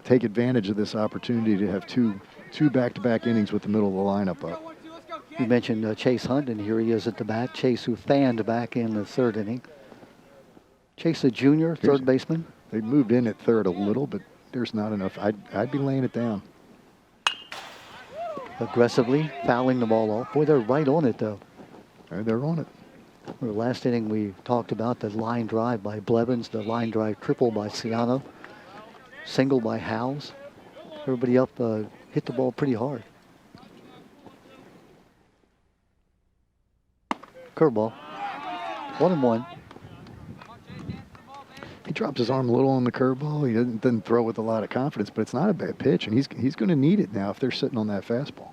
take advantage of this opportunity to have two back-to-back innings with the middle of the lineup up. You mentioned Chase Hunt, and here he is at the bat. Chase, who fanned back in the 3rd inning. Chase, a junior, third baseman. They moved in at third a little, but there's not enough. I'd be laying it down. Aggressively fouling the ball off. Boy, they're right on it, though. They're on it. The last inning we talked about the line drive by Blevins, the line drive triple by Ciano, single by Howes. Everybody up hit the ball pretty hard. Curveball. 1-1. dropped his arm a little on the curveball. He doesn't throw with a lot of confidence, but it's not a bad pitch, and he's going to need it now if they're sitting on that fastball.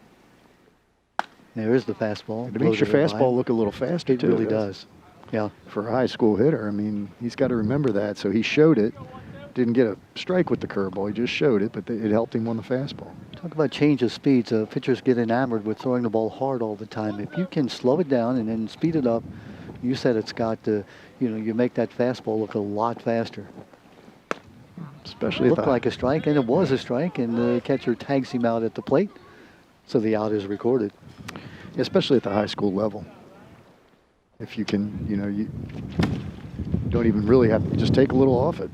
There is the fastball. It makes your fastball look a little faster, It too. really does. Yeah. For a high school hitter, I mean, he's got to remember that. So he showed it. Didn't get a strike with the curveball. He just showed it, but it helped him on the fastball. Talk about change of speeds. Pitchers get enamored with throwing the ball hard all the time. If you can slow it down and then speed it up, you said it's got to, you make that fastball look a lot faster. Especially It looked like a strike, and it was a strike, and the catcher tags him out at the plate, so the out is recorded. Especially at the high school level. If you can, you don't even really have to just take a little off it.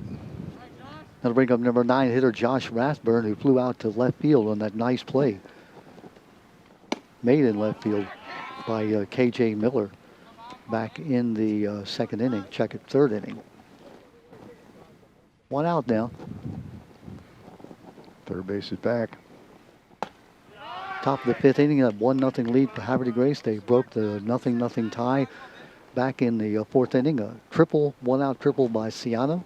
That'll bring up number 9 hitter Josh Rathburn, who flew out to left field on that nice play. Made in left field by K.J. Miller back in the second inning. Check it, third inning. 1 out now. Third base is back. Top of the 5th inning, a 1-0 lead for Havre de Grace. They broke the 0-0 tie back in the 4th inning. A triple, 1-out triple by Ciano.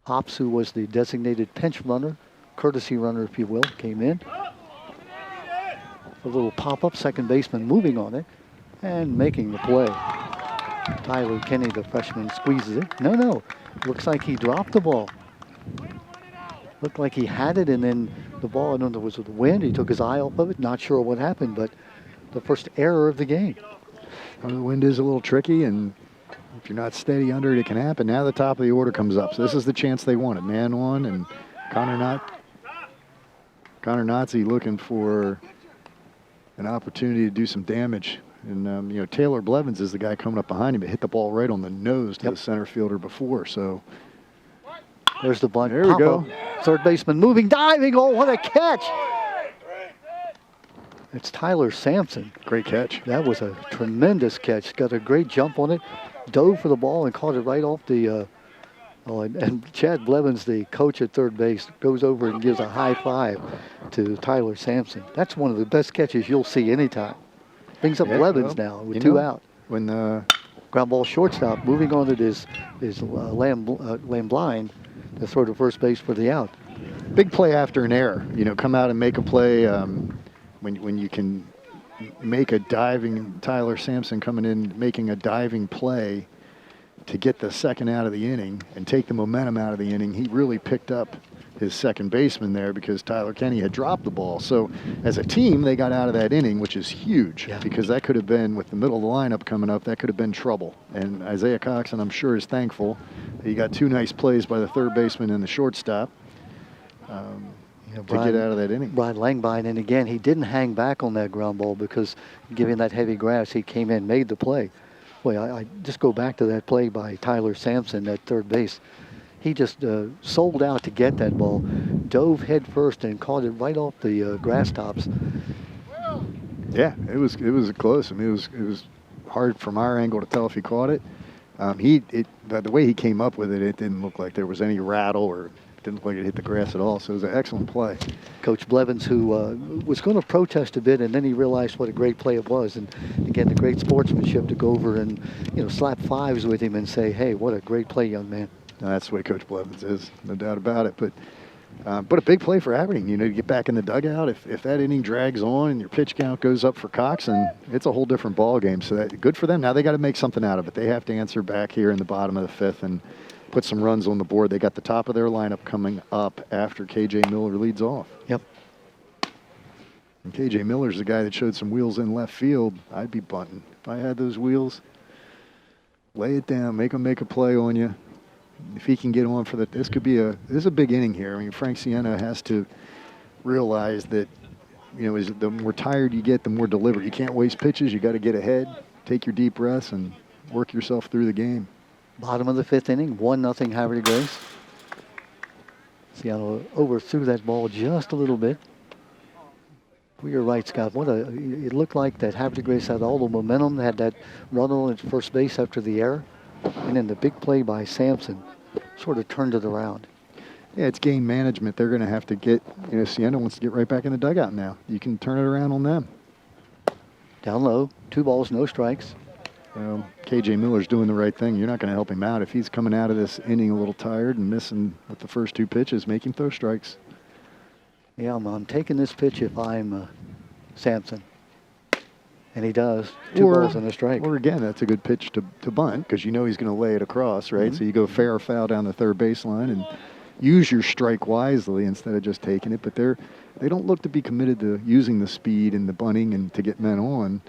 Hops, who was the designated pinch runner, courtesy runner, if you will, came in. A little pop-up, second baseman moving on it and making the play. Tyler Kenny, the freshman, squeezes it. No. Looks like he dropped the ball. Looked like he had it, and then the ball, I don't know if it was with the wind. He took his eye off of it. Not sure what happened, but the first error of the game. The wind is a little tricky, and if you're not steady under it, it can happen. Now the top of the order comes up. So this is the chance they wanted. Man on, and Connor Nazi looking for an opportunity to do some damage. And, Taylor Blevins is the guy coming up behind him. It hit the ball right on the nose to the center fielder before. So there's the bunt. There we go. Third baseman moving, diving. Oh, what a catch. It's Tyler Sampson. Great catch. That was a tremendous catch. Got a great jump on it. Dove for the ball and caught it right off the and Chad Blevins, the coach at third base, goes over and gives a high five to Tyler Sampson. That's one of the best catches you'll see anytime. Brings up Blevins now with 2 out. When the ground ball shortstop, moving on it is Lamb Blind to throw to first base for the out. big play after an error, come out and make a play when you can make a diving, Tyler Sampson coming in, making a diving play to get the second out of the inning and take the momentum out of the inning. He really picked up his second baseman there because Tyler Kenny had dropped the ball. So as a team, they got out of that inning, which is huge because that could have been, with the middle of the lineup coming up, that could have been trouble. And Isaiah Coxon, I'm sure, is thankful. He got 2 nice plays by the third baseman and the shortstop to get out of that inning. Brian Langbine, and again, he didn't hang back on that ground ball because given that heavy grass, he came in, made the play. Boy, I just go back to that play by Tyler Sampson at third base. He just sold out to get that ball, dove head first and caught it right off the grass tops. Yeah, it was close. I mean, it was hard from our angle to tell if he caught it. The way he came up with it, it didn't look like there was any rattle or it didn't look like it hit the grass at all. So it was an excellent play. Coach Blevins, who was going to protest a bit, and then he realized what a great play it was. And again, the great sportsmanship to go over and slap fives with him and say, "Hey, what a great play, young man." That's the way Coach Blevins is, no doubt about it. But a big play for Aberdeen. To get back in the dugout. If that inning drags on and your pitch count goes up for Coxon, it's a whole different ball game. So that good for them. Now they got to make something out of it. They have to answer back here in the bottom of the 5th and put some runs on the board. They got the top of their lineup coming up after K.J. Miller leads off. Yep. And K.J. Miller's the guy that showed some wheels in left field. I'd be bunting. If I had those wheels, lay it down, make him make a play on you. If he can get on for that, this is a big inning here. I mean, Frank Sienna has to realize that, the more tired you get, the more deliberate. You can't waste pitches. You got to get ahead, take your deep breaths, and work yourself through the game. Bottom of the 5th inning, 1-0 Havre de Grace. Seattle overthrew that ball just a little bit. Well, you're right, Scott. It looked like that Havre de Grace had all the momentum, had that run on at first base after the error. And then the big play by Sampson sort of turned it around. Yeah, it's game management. They're going to have to get, Sienna wants to get right back in the dugout now. You can turn it around on them. Down low, 2 balls, no strikes. Well, KJ Miller's doing the right thing. You're not going to help him out. If he's coming out of this inning a little tired and missing with the first 2 pitches, make him throw strikes. Yeah, I'm taking this pitch if I'm Sampson. And he does. 2 balls and a strike. Or again, that's a good pitch to bunt because you know he's going to lay it across, right? So you go fair or foul down the third baseline and use your strike wisely instead of just taking it. But they don't look to be committed to using the speed and the bunting and to get men on.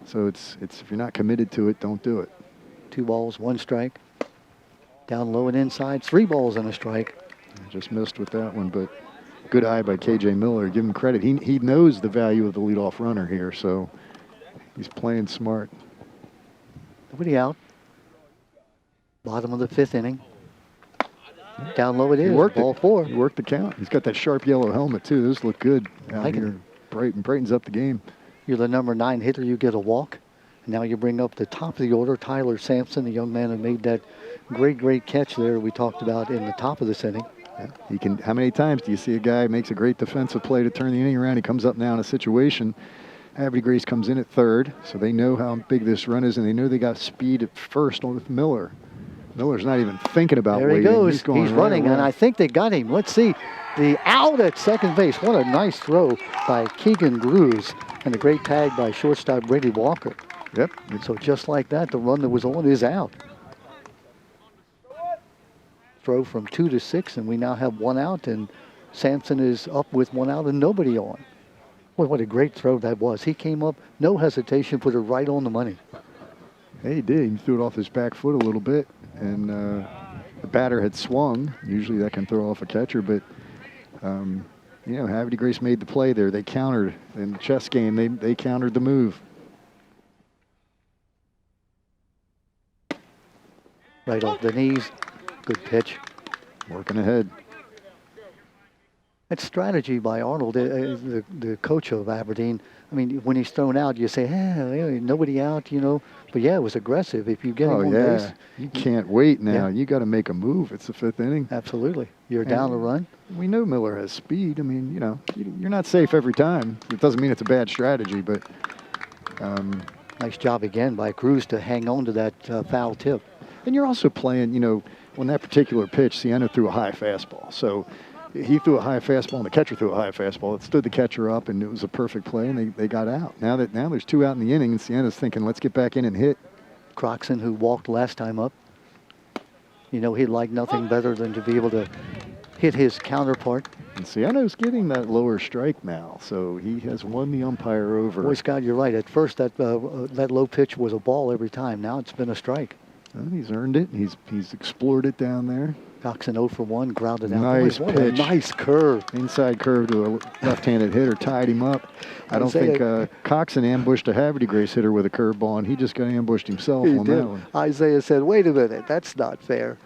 So it's if you're not committed to it, don't do it. 2 balls, 1 strike. Down low and inside, 3 balls and a strike. Just missed with that one, but good eye by KJ Miller. Give him credit. He knows the value of the leadoff runner here, so he's playing smart. Nobody out. Bottom of the 5th inning. Down low it is. Ball 4. He worked the count. He's got that sharp yellow helmet too. Those look good out here. Brightens up the game. You're the number 9 hitter. You get a walk. Now you bring up the top of the order, Tyler Sampson, the young man who made that great catch there we talked about in the top of this inning. Yeah, he can. How many times do you see a guy makes a great defensive play to turn the inning around? He comes up now in a situation. Havre Grace comes in at third, so they know how big this run is, and they know they got speed at first with Miller. Miller's not even thinking about waiting. There he goes. He's running, and I think they got him. Let's see. The out at second base. What a nice throw by Keegan Grews, and a great tag by shortstop Brady Walker. Yep. So just like that, the run that was on is out. Throw from 2 to 6, and we now have 1 out, and Sampson is up with 1 out and nobody on. Boy, what a great throw that was. He came up, no hesitation, put it right on the money. Hey, he did. He threw it off his back foot a little bit, and the batter had swung. Usually that can throw off a catcher, but Havre Grace made the play there. They countered in the chess game. They countered the move. Right off the knees. Good pitch. Working ahead. That's strategy by Arnold, the coach of Aberdeen. I mean, when he's thrown out, you say, nobody out, But, yeah, it was aggressive. If you get him on base. You can't wait now. Yeah. You got to make a move. It's the 5th inning. Absolutely. You're down a run. We know Miller has speed. I mean, you're not safe every time. It doesn't mean it's a bad strategy, but... nice job again by Cruz to hang on to that foul tip. And you're also playing, on that particular pitch, Sienna threw a high fastball. So he threw a high fastball, and the catcher threw a high fastball. It stood the catcher up, and it was a perfect play, and they got out. Now there's 2 out in the inning, and Sienna's thinking, let's get back in and hit. Croxon, who walked last time up, he'd like nothing better than to be able to hit his counterpart. And Sienna's getting that lower strike now, so he has won the umpire over. Boy, Scott, you're right. At first, that low pitch was a ball every time. Now it's been a strike. Well, he's earned it. He's explored it down there. Coxon 0 for 1, grounded out. Nice Boy, what pitch. a nice curve. Inside curve to a left-handed hitter, tied him up. I don't think Coxon ambushed a Havre Grace hitter with a curveball, and he just got ambushed himself on that one. Isaiah said, wait a minute, that's not fair.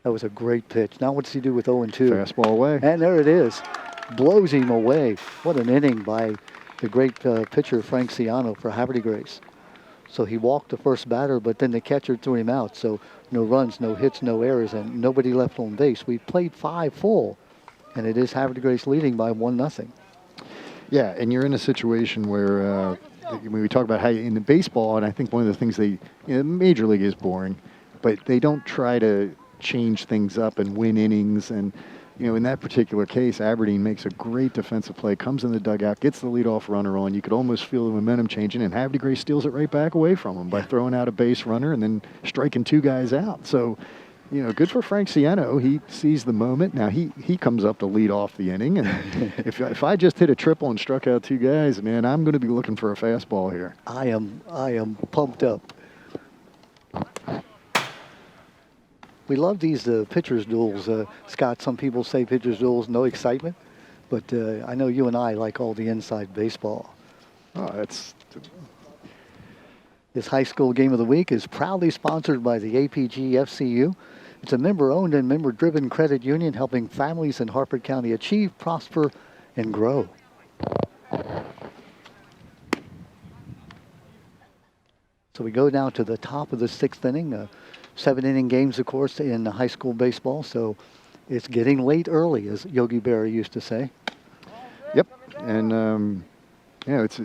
That was a great pitch. Now what's he do with 0 and 2? Fastball away. And there it is. Blows him away. What an inning by the great pitcher Frank Ciano for Havre Grace. So he walked the first batter, but then the catcher threw him out. So no runs, no hits, no errors, and nobody left on base. We played 5 full, and it is Havre Grace leading by 1-0. Yeah, and you're in a situation where when we talk about how in the baseball, and I think one of the things Major League is boring, but they don't try to change things up and win innings. And in that particular case, Aberdeen makes a great defensive play, comes in the dugout, gets the leadoff runner on. You could almost feel the momentum changing, and Havre Grace steals it right back away from him by throwing out a base runner and then striking 2 guys out. So, good for Frank Ciano. He sees the moment. Now he comes up to lead off the inning, and if I just hit a triple and struck out 2 guys, man, I'm going to be looking for a fastball here. I am pumped up. We love these pitchers' duels. Scott, some people say pitchers' duels, no excitement. But I know you and I like all the inside baseball. Oh, This high school game of the week is proudly sponsored by the APG FCU. It's a member-owned and member-driven credit union helping families in Harford County achieve, prosper, and grow. So we go down to the top of the 6th inning. 7-inning games, of course, in high school baseball. So it's getting late early, as Yogi Berra used to say. Yep, and it's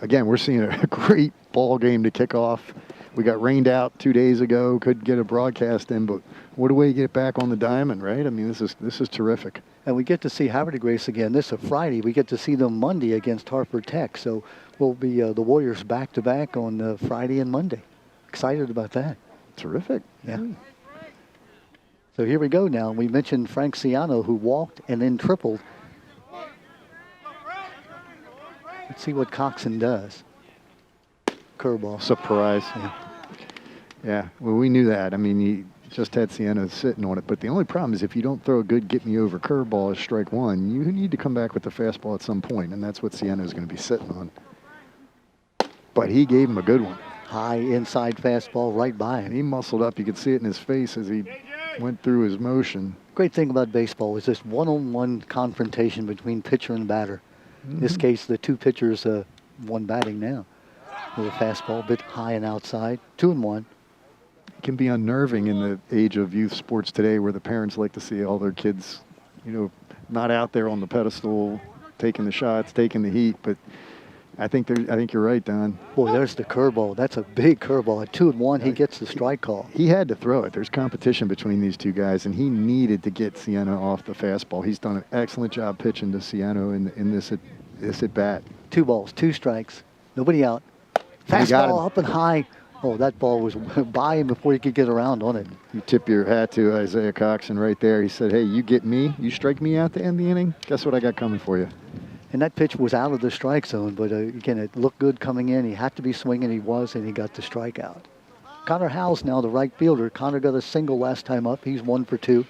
again, we're seeing a great ball game to kick off we got rained out 2 days ago, couldn't get a broadcast in, but what a way to get back on the diamond, right? I mean, this is terrific. And we get to see Havre Grace again. This is a Friday. We get to see them Monday against Hartford Tech. So we'll be the Warriors back-to-back on Friday and Monday. Excited about that. Terrific. Yeah. So here we go now. We mentioned Frank Ciano, who walked and then tripled. Let's see what Coxon does. Curveball. Surprise. Yeah. Yeah, well, we knew that. I mean, he just had Sienna sitting on it. But the only problem is if you don't throw a good get-me-over curveball as strike one, you need to come back with the fastball at some point, and that's what Sienna is going to be sitting on. But he gave him a good one. High inside fastball right by And him. he muscled up. You could see it in his face as he went through his motion. Great thing about baseball is this one-on-one confrontation between pitcher and batter. In this case, the two pitchers, one batting now. With a fastball, a bit high and outside. 2-1. It can be unnerving in the age of youth sports today where the parents like to see all their kids, not out there on the pedestal, taking the shots, taking the heat. But I think you're right, Don. Boy, there's the curveball. That's a big curveball. At 2-1, he gets the strike call. He had to throw it. There's competition between these two guys, and he needed to get Sienna off the fastball. He's done an excellent job pitching to Sienna in this at bat. 2 balls, 2 strikes. Nobody out. He got him. Fastball up and high. Oh, that ball was by him before he could get around on it. You tip your hat to Isaiah Coxon right there. He said, hey, you get me, you strike me out to end the inning, guess what I got coming for you? And that pitch was out of the strike zone, but again, it looked good coming in. He had to be swinging, he was, and he got the strikeout. Connor Howell's now the right fielder. Connor got a single last time up. He's 1 for 2.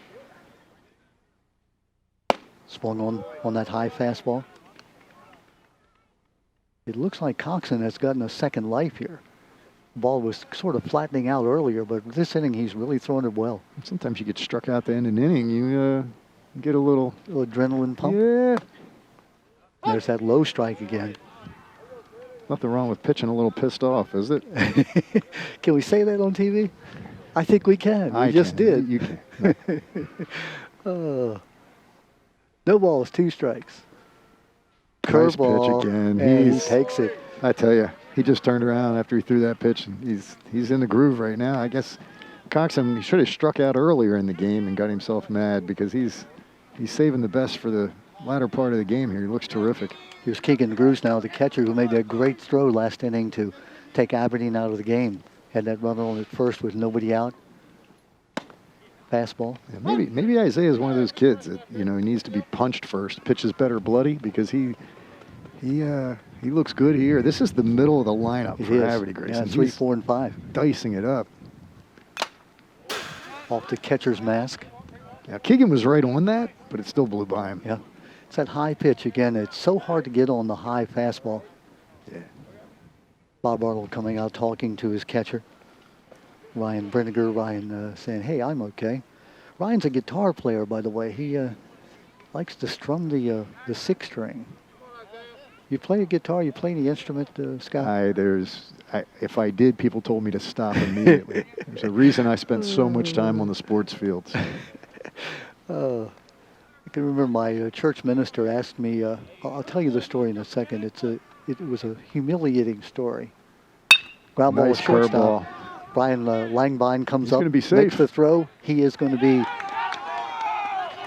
Swung on that high fastball. It looks like Coxon has gotten a second life here. The ball was sort of flattening out earlier, but this inning he's really thrown it well. Sometimes you get struck out to end an inning, you get a little adrenaline pump. Yeah. There's that low strike again. Nothing wrong with pitching a little pissed off, is it? Can we say that on TV? I think we can. We just did. You can. No. No balls, 2 strikes. Nice Curveball, pitch again. and he takes it. I tell you, he just turned around after he threw that pitch. And he's in the groove right now. I guess Coxon, he should have struck out earlier in the game and got himself mad because he's saving the best for the latter part of the game here. He looks terrific. Here's Keegan Grews now, the catcher who made that great throw last inning to take Aberdeen out of the game. Had that runner on at first with nobody out. Fastball. Yeah, maybe Isaiah is one of those kids that he needs to be punched first. Pitches better bloody because he looks good here. This is the middle of the lineup for Havre Grace. Yeah, 3, 4, and 5. Dicing it up. Off the catcher's mask. Yeah, Keegan was right on that, but it still blew by him. Yeah. It's that high pitch again. It's so hard to get on the high fastball. Yeah. Bob Arnold coming out talking to his catcher. Ryan Brenniger. Ryan saying, hey, I'm okay. Ryan's a guitar player, by the way. He likes to strum the 6 string. You play a guitar? You play any instrument, Scott? If I did, people told me to stop immediately. There's a reason I spent so much time on the sports fields. I can remember my church minister asked me, I'll tell you the story in a second. It was a humiliating story. Ground ball Nice was shortstop. curveball. Brian Langbine comes He's up, gonna be makes safe. the throw. He is going to be,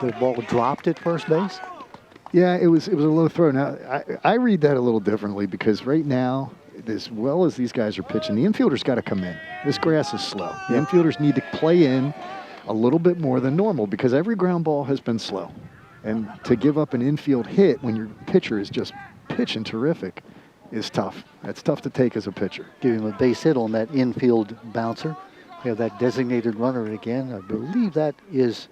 the ball dropped at first base. Yeah, it was a low throw. Now, I read that a little differently because right now, as well as these guys are pitching, the infielders got to come in. This grass is slow. The infielders need to play in a little bit more than normal because every ground ball has been slow. And to give up an infield hit when your pitcher is just pitching terrific is tough. That's tough to take as a pitcher. Give him a base hit on that infield bouncer. We have that designated runner again. I believe that is,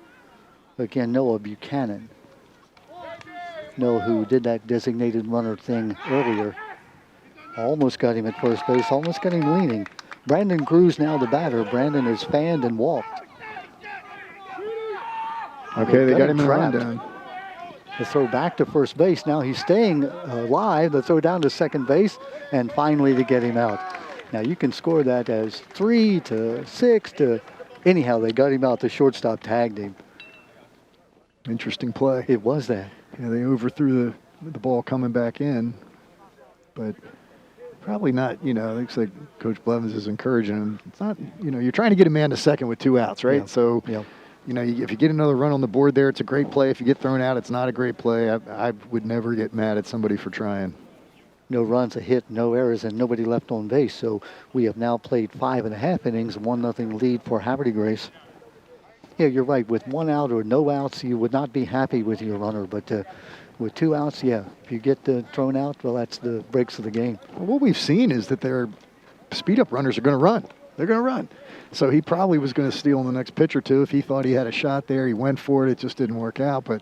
again, Noah Buchanan. Noah, who did that designated runner thing earlier. Almost got him at first base, almost got him leaning. Brandon Cruz now the batter. Brandon is fanned and walked. Okay, they got him in a trapped. rundown. The throw back to first base. Now he's staying alive. The throw down to second base, and finally to get him out. Now you can score that as 3 to 6 to. Anyhow, they got him out. The shortstop tagged him. Interesting play. It was that. Yeah, they overthrew the ball coming back in, but Probably not, looks like Coach Blevins is encouraging him. It's not, you're trying to get a man to second with 2 outs, right? Yeah. So, Yeah. if you get another run on the board there, it's a great play. If you get thrown out, it's not a great play. I would never get mad at somebody for trying. No runs, a hit, no errors, and nobody left on base. So we have now played 5.5 innings, 1-0 lead for Havre de Grace. Yeah, you're right. With 1 out or no outs, you would not be happy with your runner. But with 2 outs, yeah, if you get thrown out, well, that's the breaks of the game. Well, what we've seen is that their speed-up runners are going to run. They're going to run. So he probably was going to steal in the next pitch or two if he thought he had a shot there. He went for it. It just didn't work out. But,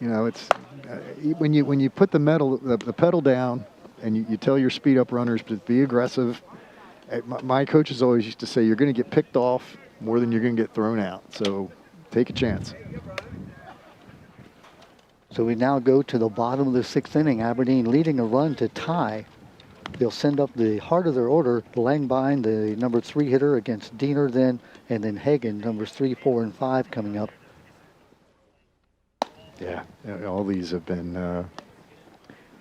it's when you put the pedal down and you tell your speed-up runners to be aggressive. My coaches always used to say you're going to get picked off more than you're going to get thrown out. So take a chance. So we now go to the bottom of the 6th inning. Aberdeen leading a run to tie. They'll send up the heart of their order, Langbein, the number 3 hitter, against Diener then, and then Hagen, numbers 3, 4, and 5 coming up. Yeah, all these have been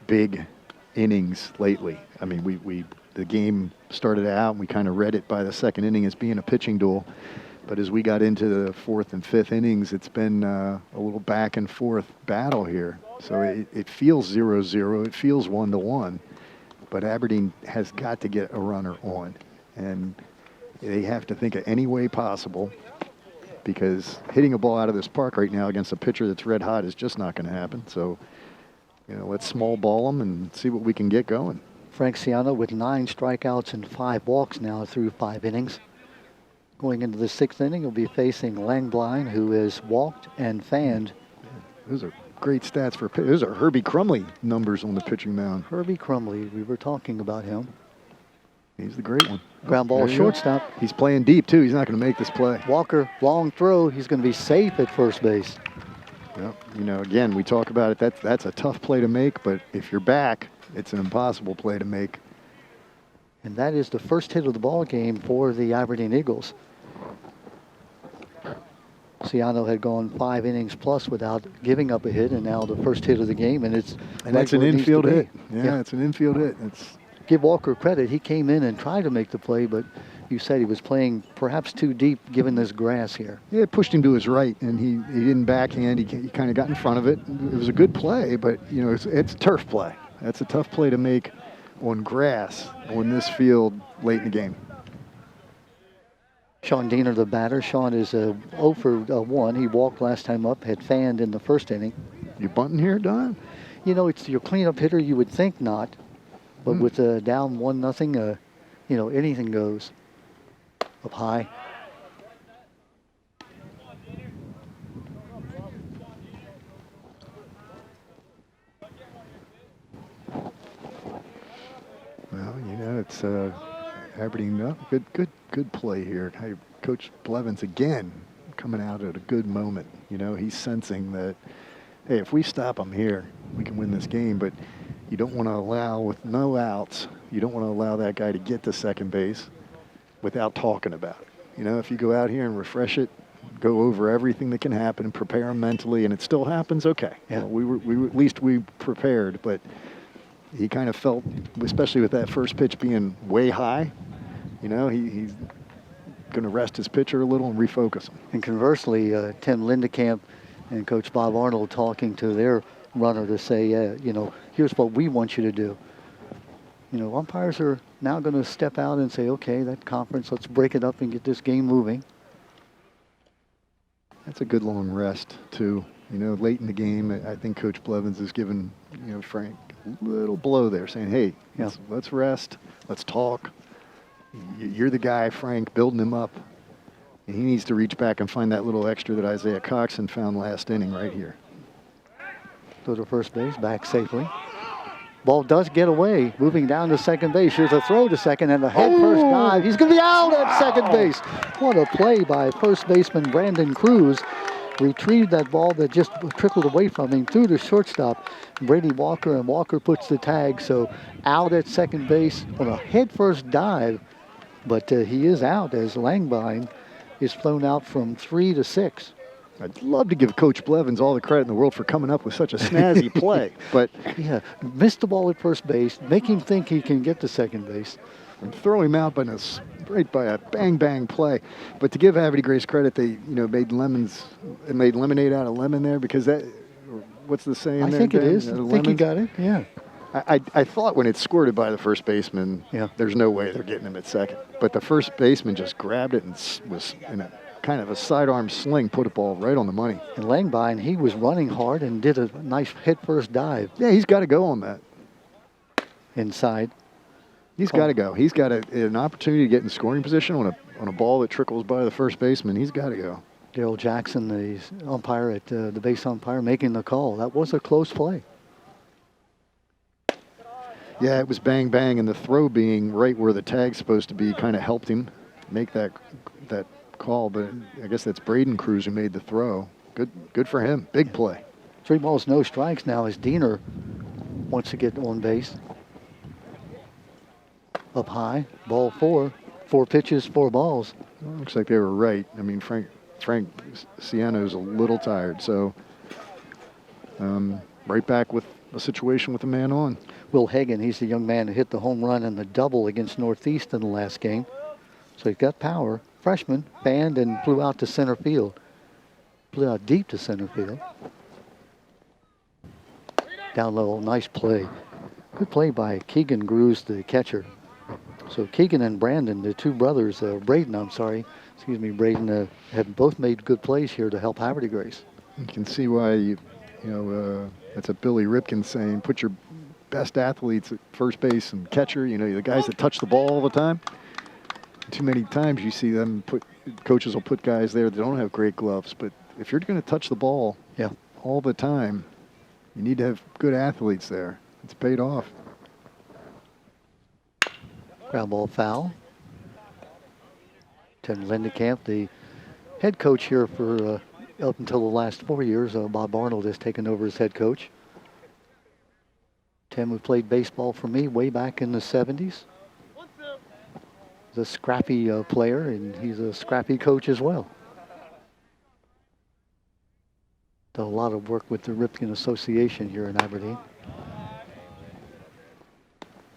big innings lately. I mean, the game started out and we kind of read it by the 2nd inning as being a pitching duel. But as we got into the 4th and 5th innings, it's been a little back and forth battle here. So it feels 0-0. It feels 1-1. But Aberdeen has got to get a runner on. And they have to think of any way possible, because hitting a ball out of this park right now against a pitcher that's red hot is just not going to happen. So, let's small ball them and see what we can get going. Frank Ciano with 9 strikeouts and 5 walks now through 5 innings. Going into the 6th inning, he'll be facing Langbein, who has walked and fanned. Those are great stats for those are Herbie Crumley numbers on the pitching mound. Herbie Crumley, we were talking about him. He's the great one. Ground ball shortstop. He's playing deep, too. He's not going to make this play. Walker, long throw. He's going to be safe at first base. Well, again, we talk about it. That's a tough play to make, but if you're back, it's an impossible play to make. And that is the first hit of the ball game for the Aberdeen Eagles. Ciano had gone 5 innings plus without giving up a hit, and now the first hit of the game, and that's an infield hit. Yeah, it's an infield hit. Give Walker credit. He came in and tried to make the play, but you said he was playing perhaps too deep given this grass here. Yeah, it pushed him to his right, and he didn't backhand. He kind of got in front of it. It was a good play, but, it's turf play. That's a tough play to make on grass on this field late in the game. Sean Diener, the batter. Sean is 0 for 1. He walked last time up, had fanned in the 1st inning. You bunting here, Don? It's your cleanup hitter. You would think not. But with down 1-0, anything goes up high. Well, it's Aberdeen. Good play here. Hey, Coach Blevins again coming out at a good moment. He's sensing that, hey, if we stop them here, we can win this game. But you don't want to allow, with no outs, you don't want to allow that guy to get to second base without talking about it. If you go out here and refresh it, go over everything that can happen, prepare them mentally, and it still happens, okay. Yeah. We at least we prepared, but he kind of felt, especially with that first pitch being way high, he's going to rest his pitcher a little and refocus him. And conversely, Tim Lindekamp and Coach Bob Arnold talking to their runner to say, here's what we want you to do. Umpires are now going to step out and say, okay, that conference, let's break it up and get this game moving. That's a good long rest, too. Late in the game, I think Coach Blevins has given, Frank a little blow there, saying, hey, let's rest, let's talk. You're the guy, Frank, building him up. And he needs to reach back and find that little extra that Isaiah Coxon found last inning right here. Go to first base, back safely. Ball does get away, moving down to second base. Here's a throw to second and a head first dive. He's going to be out at second base. What a play by first baseman Brandon Cruz. Retrieved that ball that just trickled away from him through the shortstop, Brady Walker, and Walker puts the tag. So out at second base on a head first dive, but he is out as Langbein is flown out from 3 to 6. I'd love to give Coach Blevins all the credit in the world for coming up with such a snazzy play, but Yeah, missed the ball at first base, make him think he can get to second base. and throw him out right by a bang play. But to give Havre de Grace credit, they made lemonade out of lemon there, because that, what's the saying I there? think it Dan? is. I think he got it, yeah. I thought when it squirted by the first baseman, Yeah. there's no way they're getting him at second. But the first baseman just grabbed it and was in a kind of a sidearm sling, put a ball right on the money. And Langbine, he was running hard and did a nice head-first dive Yeah, he's got to go on that. inside. He's got to go. He's got an opportunity to get in scoring position on a ball that trickles by the first baseman. He's got to go. Daryl Jackson, the umpire at the base umpire, making the call. That was a close play. Yeah, it was bang, and the throw being right where the tag's supposed to be kind of helped him make that call. But I guess that's Braden Cruz who made the throw. Good for him. Big play. 3 balls, no strikes now as Diener wants to get on base. Up high, ball 4. 4 pitches, 4 balls. Well, looks like they were right. I mean, Frank Ciano's a little tired, so right back with a situation with a man on. Will Hagan, he's the young man who hit the home run and the double against Northeast in the last game. So he's got power. Freshman, fanned and flew out to center field. Flew out deep to center field. Down low, nice play. Good play by Keegan Gruz, the catcher. So Keegan and Braden, have both made good plays here to help Havre de Grace. You can see why that's a Billy Ripken saying, put your best athletes at first base and catcher, the guys that touch the ball all the time. Too many times you see them coaches will put guys there that don't have great gloves, but if you're going to touch the ball all the time, you need to have good athletes there. It's paid off. Ground ball foul. Tim Lindekamp, the head coach here for up until the last 4 years. Bob Arnold has taken over as head coach. Tim, who played baseball for me way back in the 70s. He's a scrappy player, and he's a scrappy coach as well. Done a lot of work with the Ripken Association here in Aberdeen.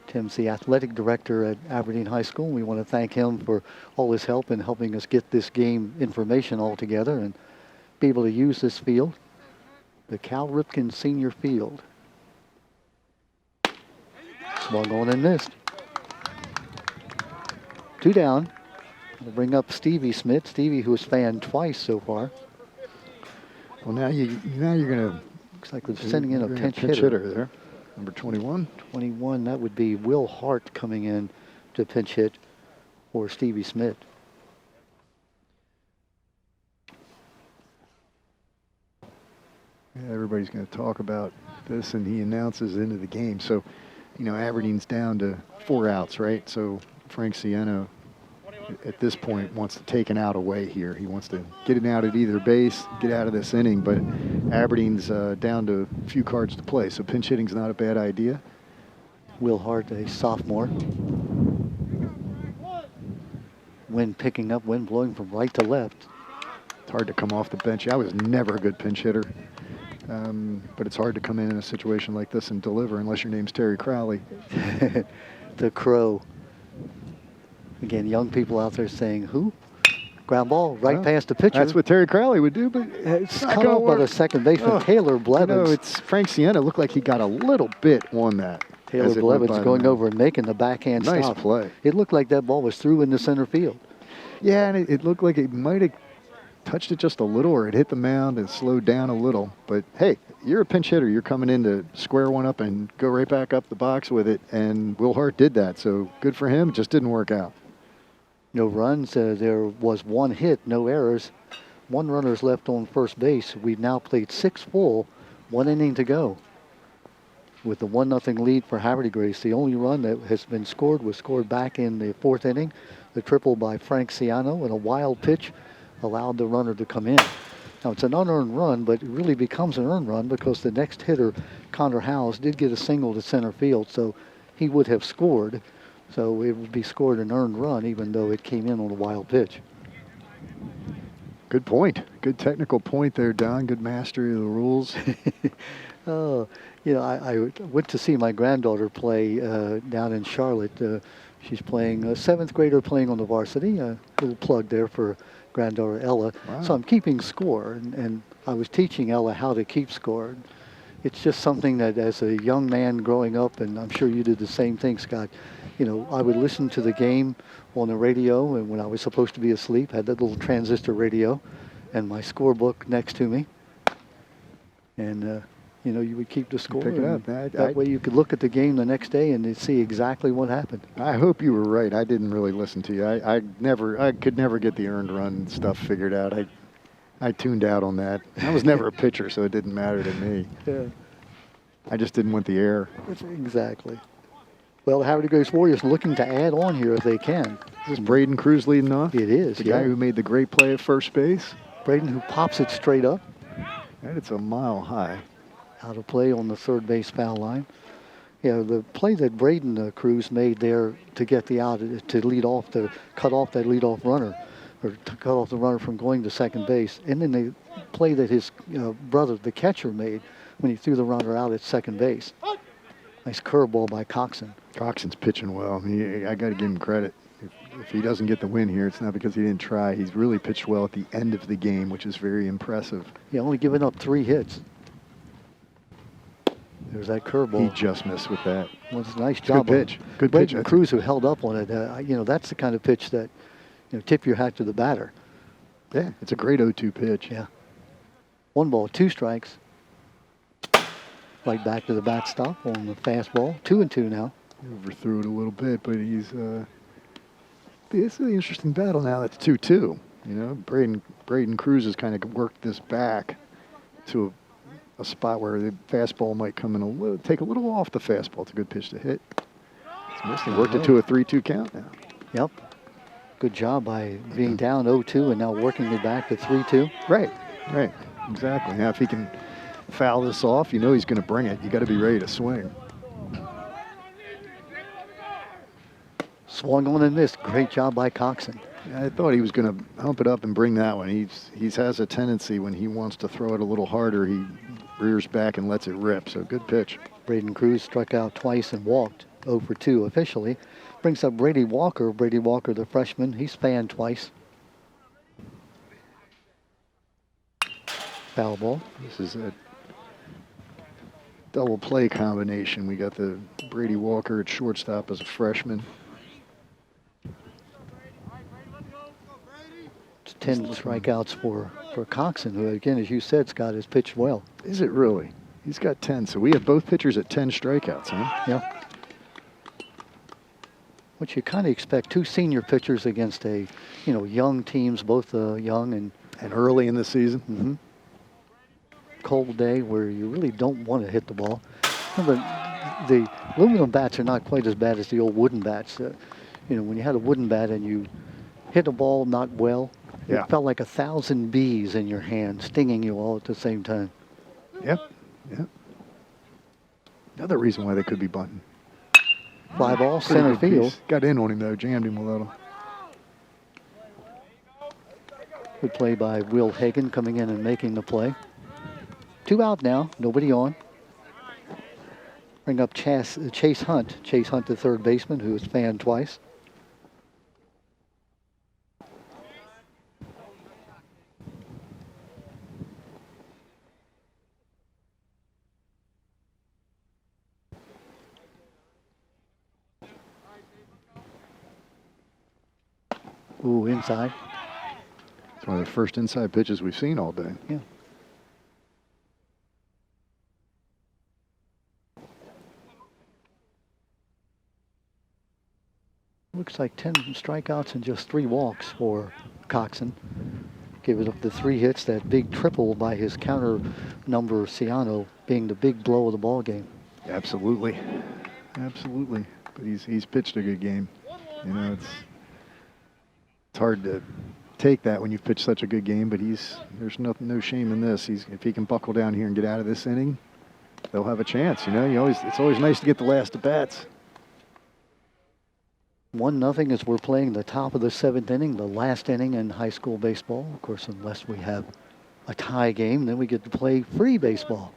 Tim's the athletic director at Aberdeen High School. We want to thank him for all his help in helping us get this game information all together and be able to use this field, the Cal Ripken Senior Field. Swung on and missed. 2 down. We'll bring up Stevie Smith. Stevie, who has fanned twice so far. Well, now you're going to. Looks like we're sending in a pinch hitter there. Number 21. 21, that would be Will Hart coming in to pinch hit for Stevie Smith. Yeah, everybody's going to talk about this, and he announces into the game. So, Aberdeen's down to 4 outs, right? So Frank Ciano, at this point, wants to take an out away here. He wants to get an out at either base, get out of this inning, but Aberdeen's down to a few cards to play, so pinch hitting's not a bad idea. Will Hart, a sophomore. Wind picking up, wind blowing from right to left. It's hard to come off the bench. I was never a good pinch hitter, but it's hard to come in a situation like this and deliver unless your name's Terry Crowley. The Crow. Again, young people out there saying, who? Ground ball right past the pitcher. That's what Terry Crowley would do, but it's cut off by the second baseman, Taylor Blevins. It's Frank Ciano looked like he got a little bit on that. Taylor Blevins going over and making the backhand stop. Nice play. It looked like that ball was through in the center field. Yeah, and it looked like it might have touched it just a little, or it hit the mound and slowed down a little. But, hey, you're a pinch hitter. You're coming in to square one up and go right back up the box with it, and Will Hart did that. So good for him. It just didn't work out. No runs. There was 1 hit, no errors. 1 runner's left on first base. We've now played 6 full, 1 inning to go. With the 1-0 lead for Havre de Grace, the only run that has been scored was scored back in the 4th inning. The triple by Frank Ciano, and a wild pitch allowed the runner to come in. Now, it's an unearned run, but it really becomes an earned run because the next hitter, Connor Howes, did get a single to center field, so he would have scored. So it would be scored an earned run, even though it came in on a wild pitch. Good point. Good technical point there, Don. Good mastery of the rules. Oh, I went to see my granddaughter play down in Charlotte. She's playing a seventh grader playing on the varsity. A little plug there for granddaughter Ella. Wow. So I'm keeping score, and I was teaching Ella how to keep score. It's just something that as a young man growing up, and I'm sure you did the same thing, Scott, I would listen to the game on the radio, and when I was supposed to be asleep, had that little transistor radio and my scorebook next to me. And, you would keep the score. Pick it up. That way you could look at the game the next day and see exactly what happened. I hope you were right. I didn't really listen to you. I could never get the earned run stuff figured out. I tuned out on that. I was never a pitcher, so it didn't matter to me. Yeah. I just didn't want the air. Exactly. Well, the Havre Grace Warriors looking to add on here if they can. Is this Braden Cruz leading off? It is, The guy who made the great play at first base? Braden, who pops it straight up. And it's a mile high. Out of play on the third base foul line. The play that Braden Cruz made there to get the out, to lead off, to cut off that leadoff runner, or to cut off the runner from going to second base. And then the play that his brother, the catcher, made when he threw the runner out at second base. Nice curveball by Coxon. Coxon's pitching well. I got to give him credit. If he doesn't get the win here, it's not because he didn't try. He's really pitched well at the end of the game, which is very impressive. Only given up 3 hits. There's that curveball. He just missed with that. Well, it's a nice job. Good pitch. Good pitch. Braden Cruz, who held up on it. That's the kind of pitch that, tip your hat to the batter. Yeah, it's a great 0-2 pitch. Yeah. 1 ball, 2 strikes. Right back to the bat stop on the fastball. 2-2 now. He overthrew it a little bit, but he's. This is an interesting battle now. It's 2-2. Braden Cruz has kind of worked this back to a spot where the fastball might come in take a little off the fastball. It's a good pitch to hit. It's mostly worked it to a 3-2 count now. Yep. Good job by being down 0-2 and now working it back to 3-2. Right. Exactly. Now, if he can foul this off, he's going to bring it. You got to be ready to swing. Swung on and missed. Great job by Coxon. I thought he was going to hump it up and bring that one. He has a tendency when he wants to throw it a little harder, he rears back and lets it rip. So good pitch. Braden Cruz struck out twice and walked 0 for 2 officially. Brings up Brady Walker. Brady Walker, the freshman, he's fanned twice. Foul ball. This is a double play combination. We got the Brady Walker at shortstop as a freshman. 10 strikeouts for Coxon, who, again, as you said, Scott, has pitched well. Is it really? He's got 10. So we have both pitchers at 10 strikeouts, huh? Yeah. Which you kind of expect 2 senior pitchers against young teams, both young and early in the season. Mm-hmm. Cold day where you really don't want to hit the ball. Remember, the aluminum bats are not quite as bad as the old wooden bats. When you had a wooden bat and you hit a ball not well, yeah, it felt like 1,000 bees in your hand stinging you all at the same time. Yep. Another reason why they could be bunting. Fly ball, center field. Piece. Got in on him, though. Jammed him a little. Good play by Will Hagan coming in and making the play. 2 out now. Nobody on. Bring up Chase Hunt. Chase Hunt, the third baseman, who was fanned twice. Ooh, inside. It's one of the first inside pitches we've seen all day. Yeah. Looks like 10 strikeouts and just 3 walks for Coxon. Gave it up the 3 hits, that big triple by his counter number, Ciano, being the big blow of the ball game. Absolutely. But he's pitched a good game. It's hard to take that when you've pitched such a good game, but there's no shame in this. If he can buckle down here and get out of this inning, they'll have a chance. It's always nice to get the last at bats. 1-0 as we're playing the top of the 7th inning, the last inning in high school baseball. Of course, unless we have a tie game, then we get to play free baseball.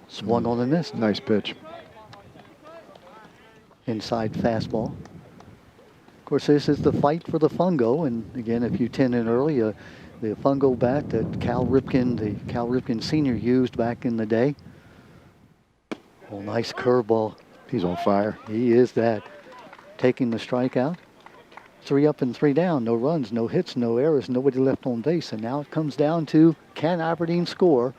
Swung on and missed. Nice pitch. Inside fastball. Of course, this is the fight for the fungo, and again, if you tune in early, the fungo bat that the Cal Ripken senior used back in the day. Oh, nice curveball. He's on fire. He is that. Taking the strikeout. 3 up and 3 down. No runs, no hits, no errors, nobody left on base. And now it comes down to, can Aberdeen score?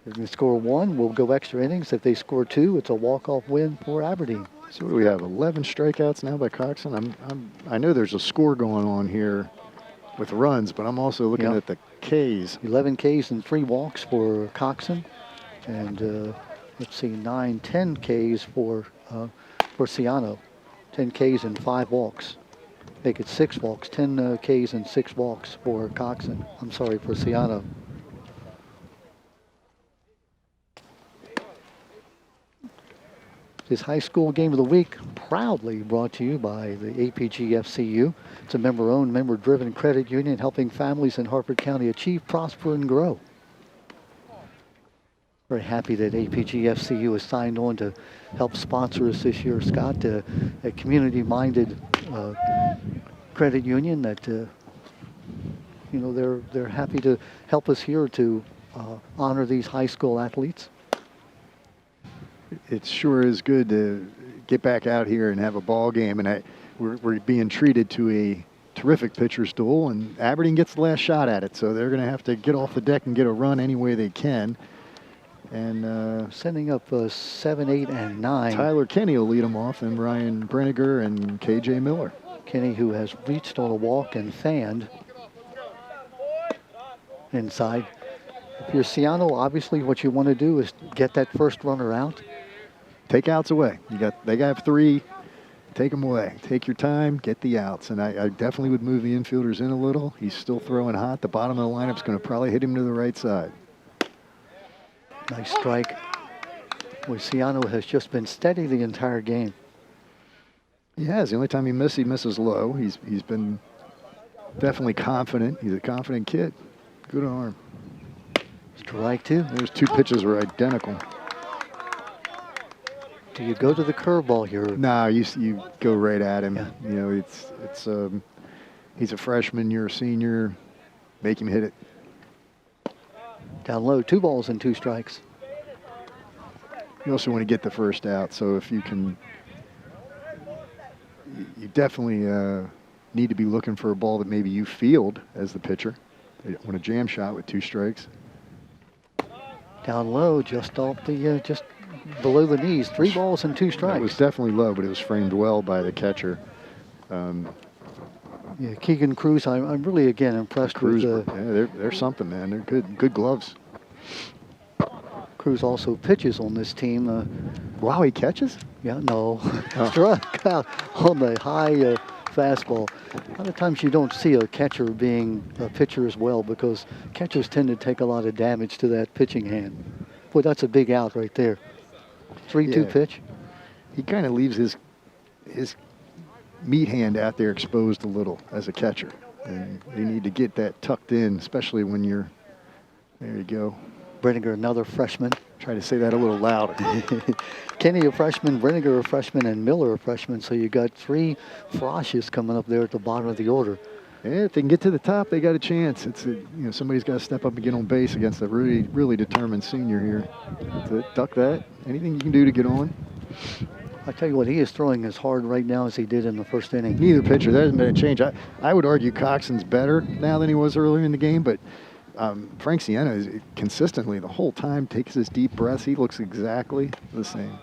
If they score 1, we'll go extra innings. If they score 2, it's a walk-off win for Aberdeen. So what do we have? 11 strikeouts now by Coxon. I know there's a score going on here with runs, but I'm also looking at the Ks. 11 Ks and 3 walks for Coxon, and let's see, 9, 10 Ks for Ciano. 10 Ks and 5 walks. Make it 6 walks. 10 Ks and 6 walks for Coxon. I'm sorry, for Ciano. This high school game of the week proudly brought to you by the APG-FCU. It's a member-owned, member-driven credit union helping families in Harford County achieve, prosper, and grow. Very happy that APG-FCU has signed on to help sponsor us this year, Scott. A community-minded credit union that, they're happy to help us here to honor these high school athletes. It sure is good to get back out here and have a ball game, and we're being treated to a terrific pitcher's duel, and Aberdeen gets the last shot at it, so they're going to have to get off the deck and get a run any way they can. And sending up 7, 8, and 9. Tyler Kenny will lead them off, and Ryan Brenniger and KJ Miller. Kenny, who has reached on a walk and fanned inside. If you're Ciano, obviously what you want to do is get that first runner out. Take outs away. They got 3. Take them away. Take your time. Get the outs. And I definitely would move the infielders in a little. He's still throwing hot. The bottom of the lineup's going to probably hit him to the right side. Nice strike. Boy, Ciano has just been steady the entire game. He has. The only time he misses low. He's been definitely confident. He's a confident kid. Good arm. Strike 2. Those 2 pitches were identical. Do you go to the curveball here? No, you go right at him. Yeah. You know, it's he's a freshman, you're a senior. Make him hit it. Down low, 2 balls and 2 strikes. You also want to get the first out, so if you can, you definitely need to be looking for a ball that maybe you field as the pitcher. You don't want a jam shot with 2 strikes. Down low, just off the, just below the knees. 3 balls and 2 strikes. It was definitely low, but it was framed well by the catcher. Yeah, Keegan Cruz, I'm really, again, impressed Cruz, with... yeah, they're something, man. They're good gloves. Cruz also pitches on this team. Wow, he catches? Yeah, no. Struck out on the high fastball. A lot of times you don't see a catcher being a pitcher as well because catchers tend to take a lot of damage to that pitching hand. Boy, that's a big out right there. 3-2 pitch. He kind of leaves his meat hand out there exposed a little as a catcher. And you need to get that tucked in, especially when you're, there you go. Brenniger, another freshman. Try to say that a little louder. Kenny, a freshman, Brenniger, a freshman, and Miller, a freshman. So you got 3 Frosches coming up there at the bottom of the order. Yeah, if they can get to the top, they got a chance. Somebody's got to step up and get on base against a really, really determined senior here. So duck that. Anything you can do to get on. I tell you what, he is throwing as hard right now as he did in the first inning. Neither pitcher. There hasn't been a change. I would argue Coxon's better now than he was earlier in the game, but Frank Sienna is consistently the whole time takes his deep breaths. He looks exactly the same.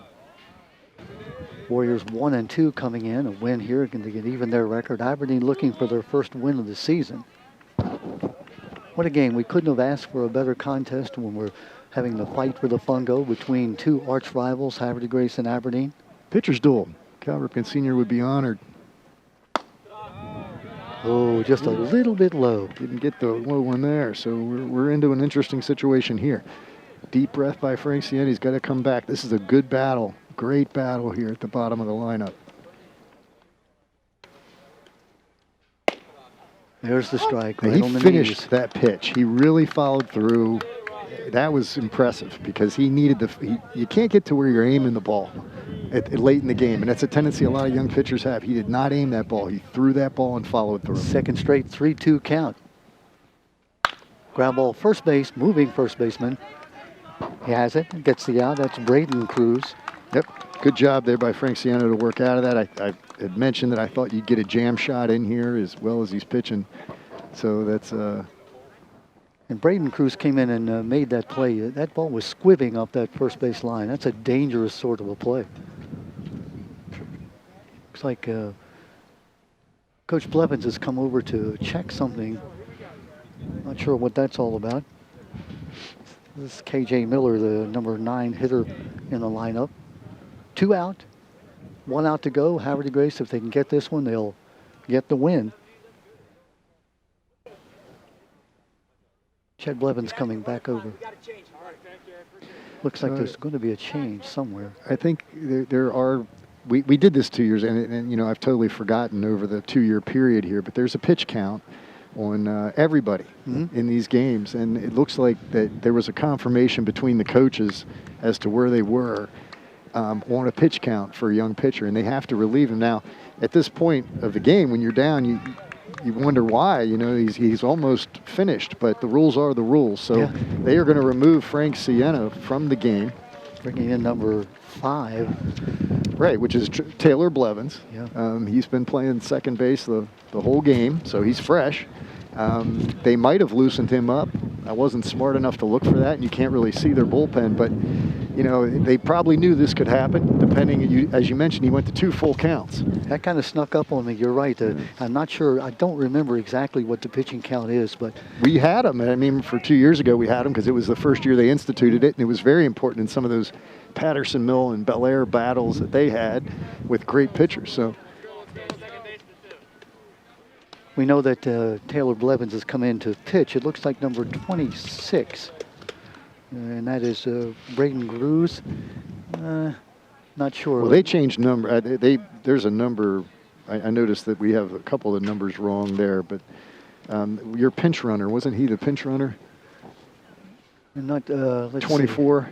Warriors 1 and 2 coming in. A win here to get even their record. Aberdeen looking for their first win of the season. What a game. We couldn't have asked for a better contest when we're having the fight for the fungo between 2 arch rivals, Havre Grace and Aberdeen. Pitcher's duel. Cal Ripken Sr. would be honored. Oh, just a little bit low. Didn't get the low one there, so we're into an interesting situation here. Deep breath by Frank Sienna. He's got to come back. This is a good battle. Great battle here at the bottom of the lineup. There's the strike. Now, Right he on the finished knees. that pitch. He really followed through. That was impressive because he needed you can't get to where you're aiming the ball late in the game, and that's a tendency a lot of young pitchers have. He did not aim that ball. He threw that ball and followed through. Second straight 3-2 count. Ground ball first base, moving first baseman. He has it, gets the out. That's Braden Cruz. Yep. Good job there by Frank Sienna to work out of that. I had mentioned that I thought you'd get a jam shot in here as well as he's pitching. So that's And Braden Cruz came in and made that play. That ball was squibbing up that first base line. That's a dangerous sort of a play. Looks like Coach Blevins has come over to check something. Not sure what that's all about. This is KJ Miller, the number 9 hitter in the lineup. 2 out, 1 out to go. Havre de Grace, if they can get this one, they'll get the win. Chad Blevins coming back over. Looks like there's going to be a change somewhere. I think there are. We did this 2 years, and you know, I've totally forgotten over the 2-year period here, but there's a pitch count on everybody in these games, and it looks like that there was a confirmation between the coaches as to where they were on a pitch count for a young pitcher, and they have to relieve him. Now, at this point of the game, when you're down, you wonder why. You know, he's almost finished, but the rules are the rules. So they are going to remove Frank Sienna from the game. Bringing in number 5. Right, which is Taylor Blevins. Yeah. He's been playing second base the whole game, so he's fresh. They might have loosened him up. I wasn't smart enough to look for that, and you can't really see their bullpen, but you know, they probably knew this could happen, depending, as you mentioned, he went to 2 full counts. That kind of snuck up on me. You're right. I'm not sure. I don't remember exactly what the pitching count is, but we had him. I mean, for 2 years ago, we had him because it was the first year they instituted it, and it was very important in some of those Patterson Mill and Bel Air battles that they had with great pitchers. So we know that Taylor Blevins has come in to pitch. It looks like number 26. And that is Braden Cruz. Not sure. Well, they changed number. There's a number. I noticed that we have a couple of numbers wrong there, but your pinch runner, wasn't he the pinch runner? Not, let's 24. See.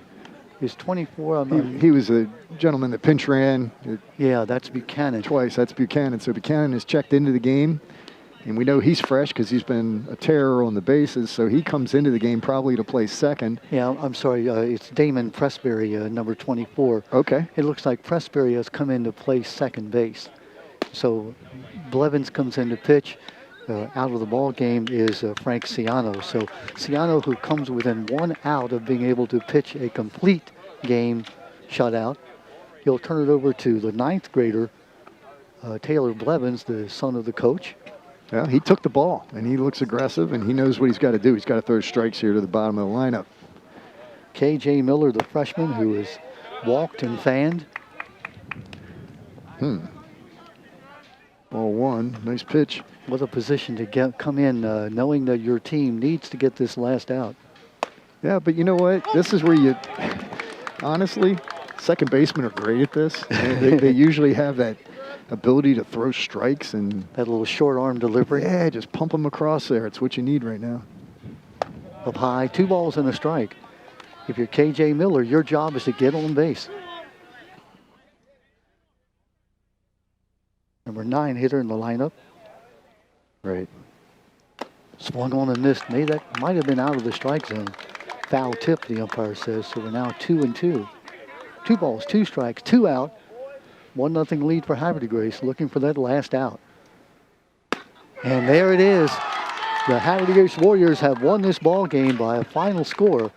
He's 24. He was a gentleman that pinch ran. Yeah, that's Buchanan. Twice. That's Buchanan. So Buchanan is checked into the game. And we know he's fresh because he's been a terror on the bases, so he comes into the game probably to play second. Yeah, I'm sorry. It's Damon Pressberry, number 24. Okay. It looks like Pressberry has come in to play second base. So Blevins comes in to pitch. Out of the ball game is Frank Siano. So Siano, who comes within 1 out of being able to pitch a complete game shutout, he'll turn it over to the 9th grader, Taylor Blevins, the son of the coach. Yeah, he took the ball, and he looks aggressive, and he knows what he's got to do. He's got to throw strikes here to the bottom of the lineup. KJ Miller, the freshman, who has walked and fanned. Ball 1, nice pitch. What a position to come in knowing that your team needs to get this last out. Yeah, but you know what? This is where you, honestly, second basemen are great at this. They usually have that ability to throw strikes and that little short arm delivery. Yeah, just pump them across there. It's what you need right now. Up high, 2 balls and a strike. If you're KJ Miller, your job is to get on base. Number 9 hitter in the lineup. Right. Swung on and missed. Maybe that might have been out of the strike zone. Foul tip, the umpire says. So we're now 2-2. 2 balls, 2 strikes, 2 out. 1-0 lead for Havre de Grace, looking for that last out. And there it is. The Havre de Grace Warriors have won this ball game by a final score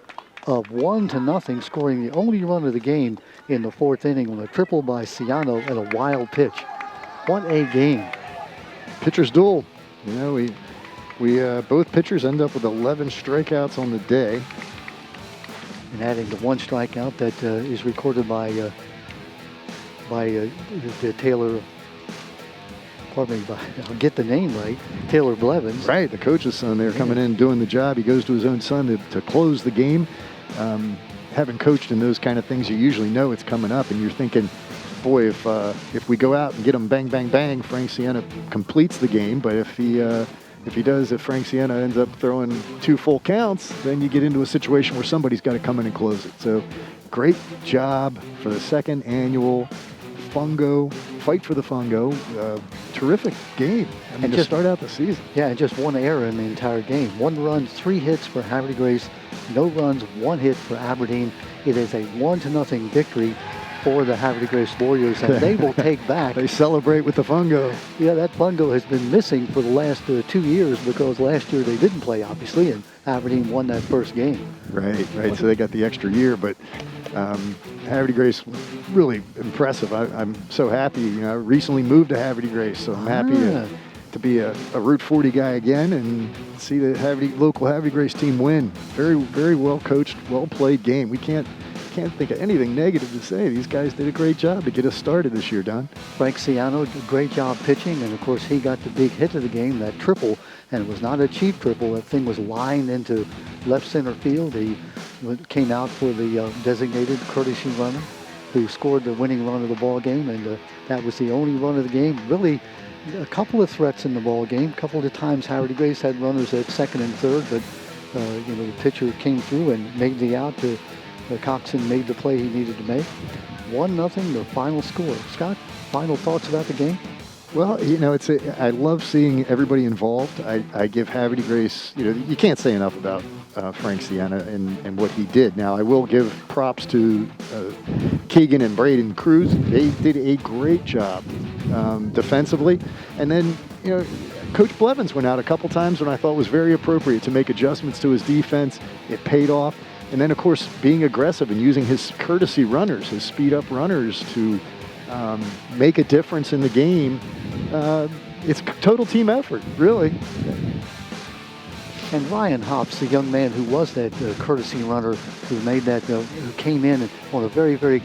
of 1-0, scoring the only run of the game in the 4th inning on a triple by Siano at a wild pitch. What a game. Pitcher's duel. You know, we both pitchers end up with 11 strikeouts on the day. And adding the 1 strikeout that is recorded by the Taylor, pardon me, I'll get the name right, Taylor Blevins. Right, the coach's son there coming in doing the job. He goes to his own son to close the game. Having coached in those kind of things, you usually know it's coming up, and you're thinking, boy, if we go out and get them bang, bang, bang, Frank Sienna completes the game. But if Frank Sienna ends up throwing 2 full counts, then you get into a situation where somebody's got to come in and close it. So great job for the second annual Fungo, Fight for the Fungo. Terrific game. I mean, to start out the season. Yeah, and just one error in the entire game. 1 run, 3 hits for Havre de Grace. No runs, 1 hit for Aberdeen. It is a 1-0 victory for the Havre de Grace Warriors, and they will take back. They celebrate with the Fungo. Yeah, that Fungo has been missing for the last 2 years because last year they didn't play, obviously, and Aberdeen won that first game. Right. So they got the extra year, but Havre de Grace, really impressive. I'm so happy. I recently moved to Havre de Grace, so I'm happy to be a Route 40 guy again and see the local Havre de Grace team win. Very, very well coached, well played game. We can't think of anything negative to say. These guys did a great job to get us started this year, Don. Frank Siano did a great job pitching, and of course he got the big hit of the game, that triple, and it was not a cheap triple. That thing was lined into left center field. He came out for the designated courtesy runner who scored the winning run of the ball game, and that was the only run of the game. Really, a couple of threats in the ball game. A couple of times Havre de Grace had runners at second and third, but the pitcher came through and made the out. Coxon made the play he needed to make. 1-0, the final score. Scott, final thoughts about the game? Well, I love seeing everybody involved. I give Havre de Grace, you can't say enough about Frank Sienna and what he did. Now, I will give props to Keegan and Braden Cruz. They did a great job defensively. And then, Coach Blevins went out a couple times when I thought was very appropriate to make adjustments to his defense. It paid off. And then, of course, being aggressive and using his courtesy runners, his speed-up runners to make a difference in the game. It's a total team effort, really. And Ryan Hops, the young man who was that courtesy runner who made that, who came in on a very, very,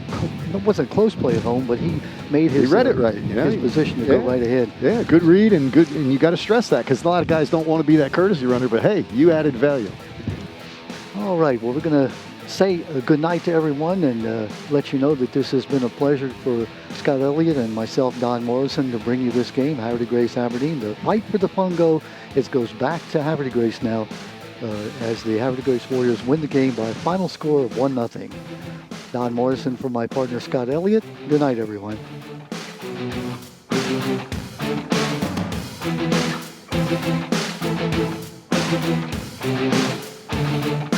it wasn't a close play at home, but he made his, he read it right, his position to go right ahead. Yeah, good read and you got to stress that because a lot of guys don't want to be that courtesy runner, but hey, you added value. All right, well, we're going to say good night to everyone and let you know that this has been a pleasure for Scott Elliott and myself, Don Morrison, to bring you this game, Havre de Grace Aberdeen. The Fight for the Fungo, it goes back to Havre de Grace now as the Havre de Grace Warriors win the game by a final score of 1-0. Don Morrison for my partner, Scott Elliott. Good night, everyone. Thank you.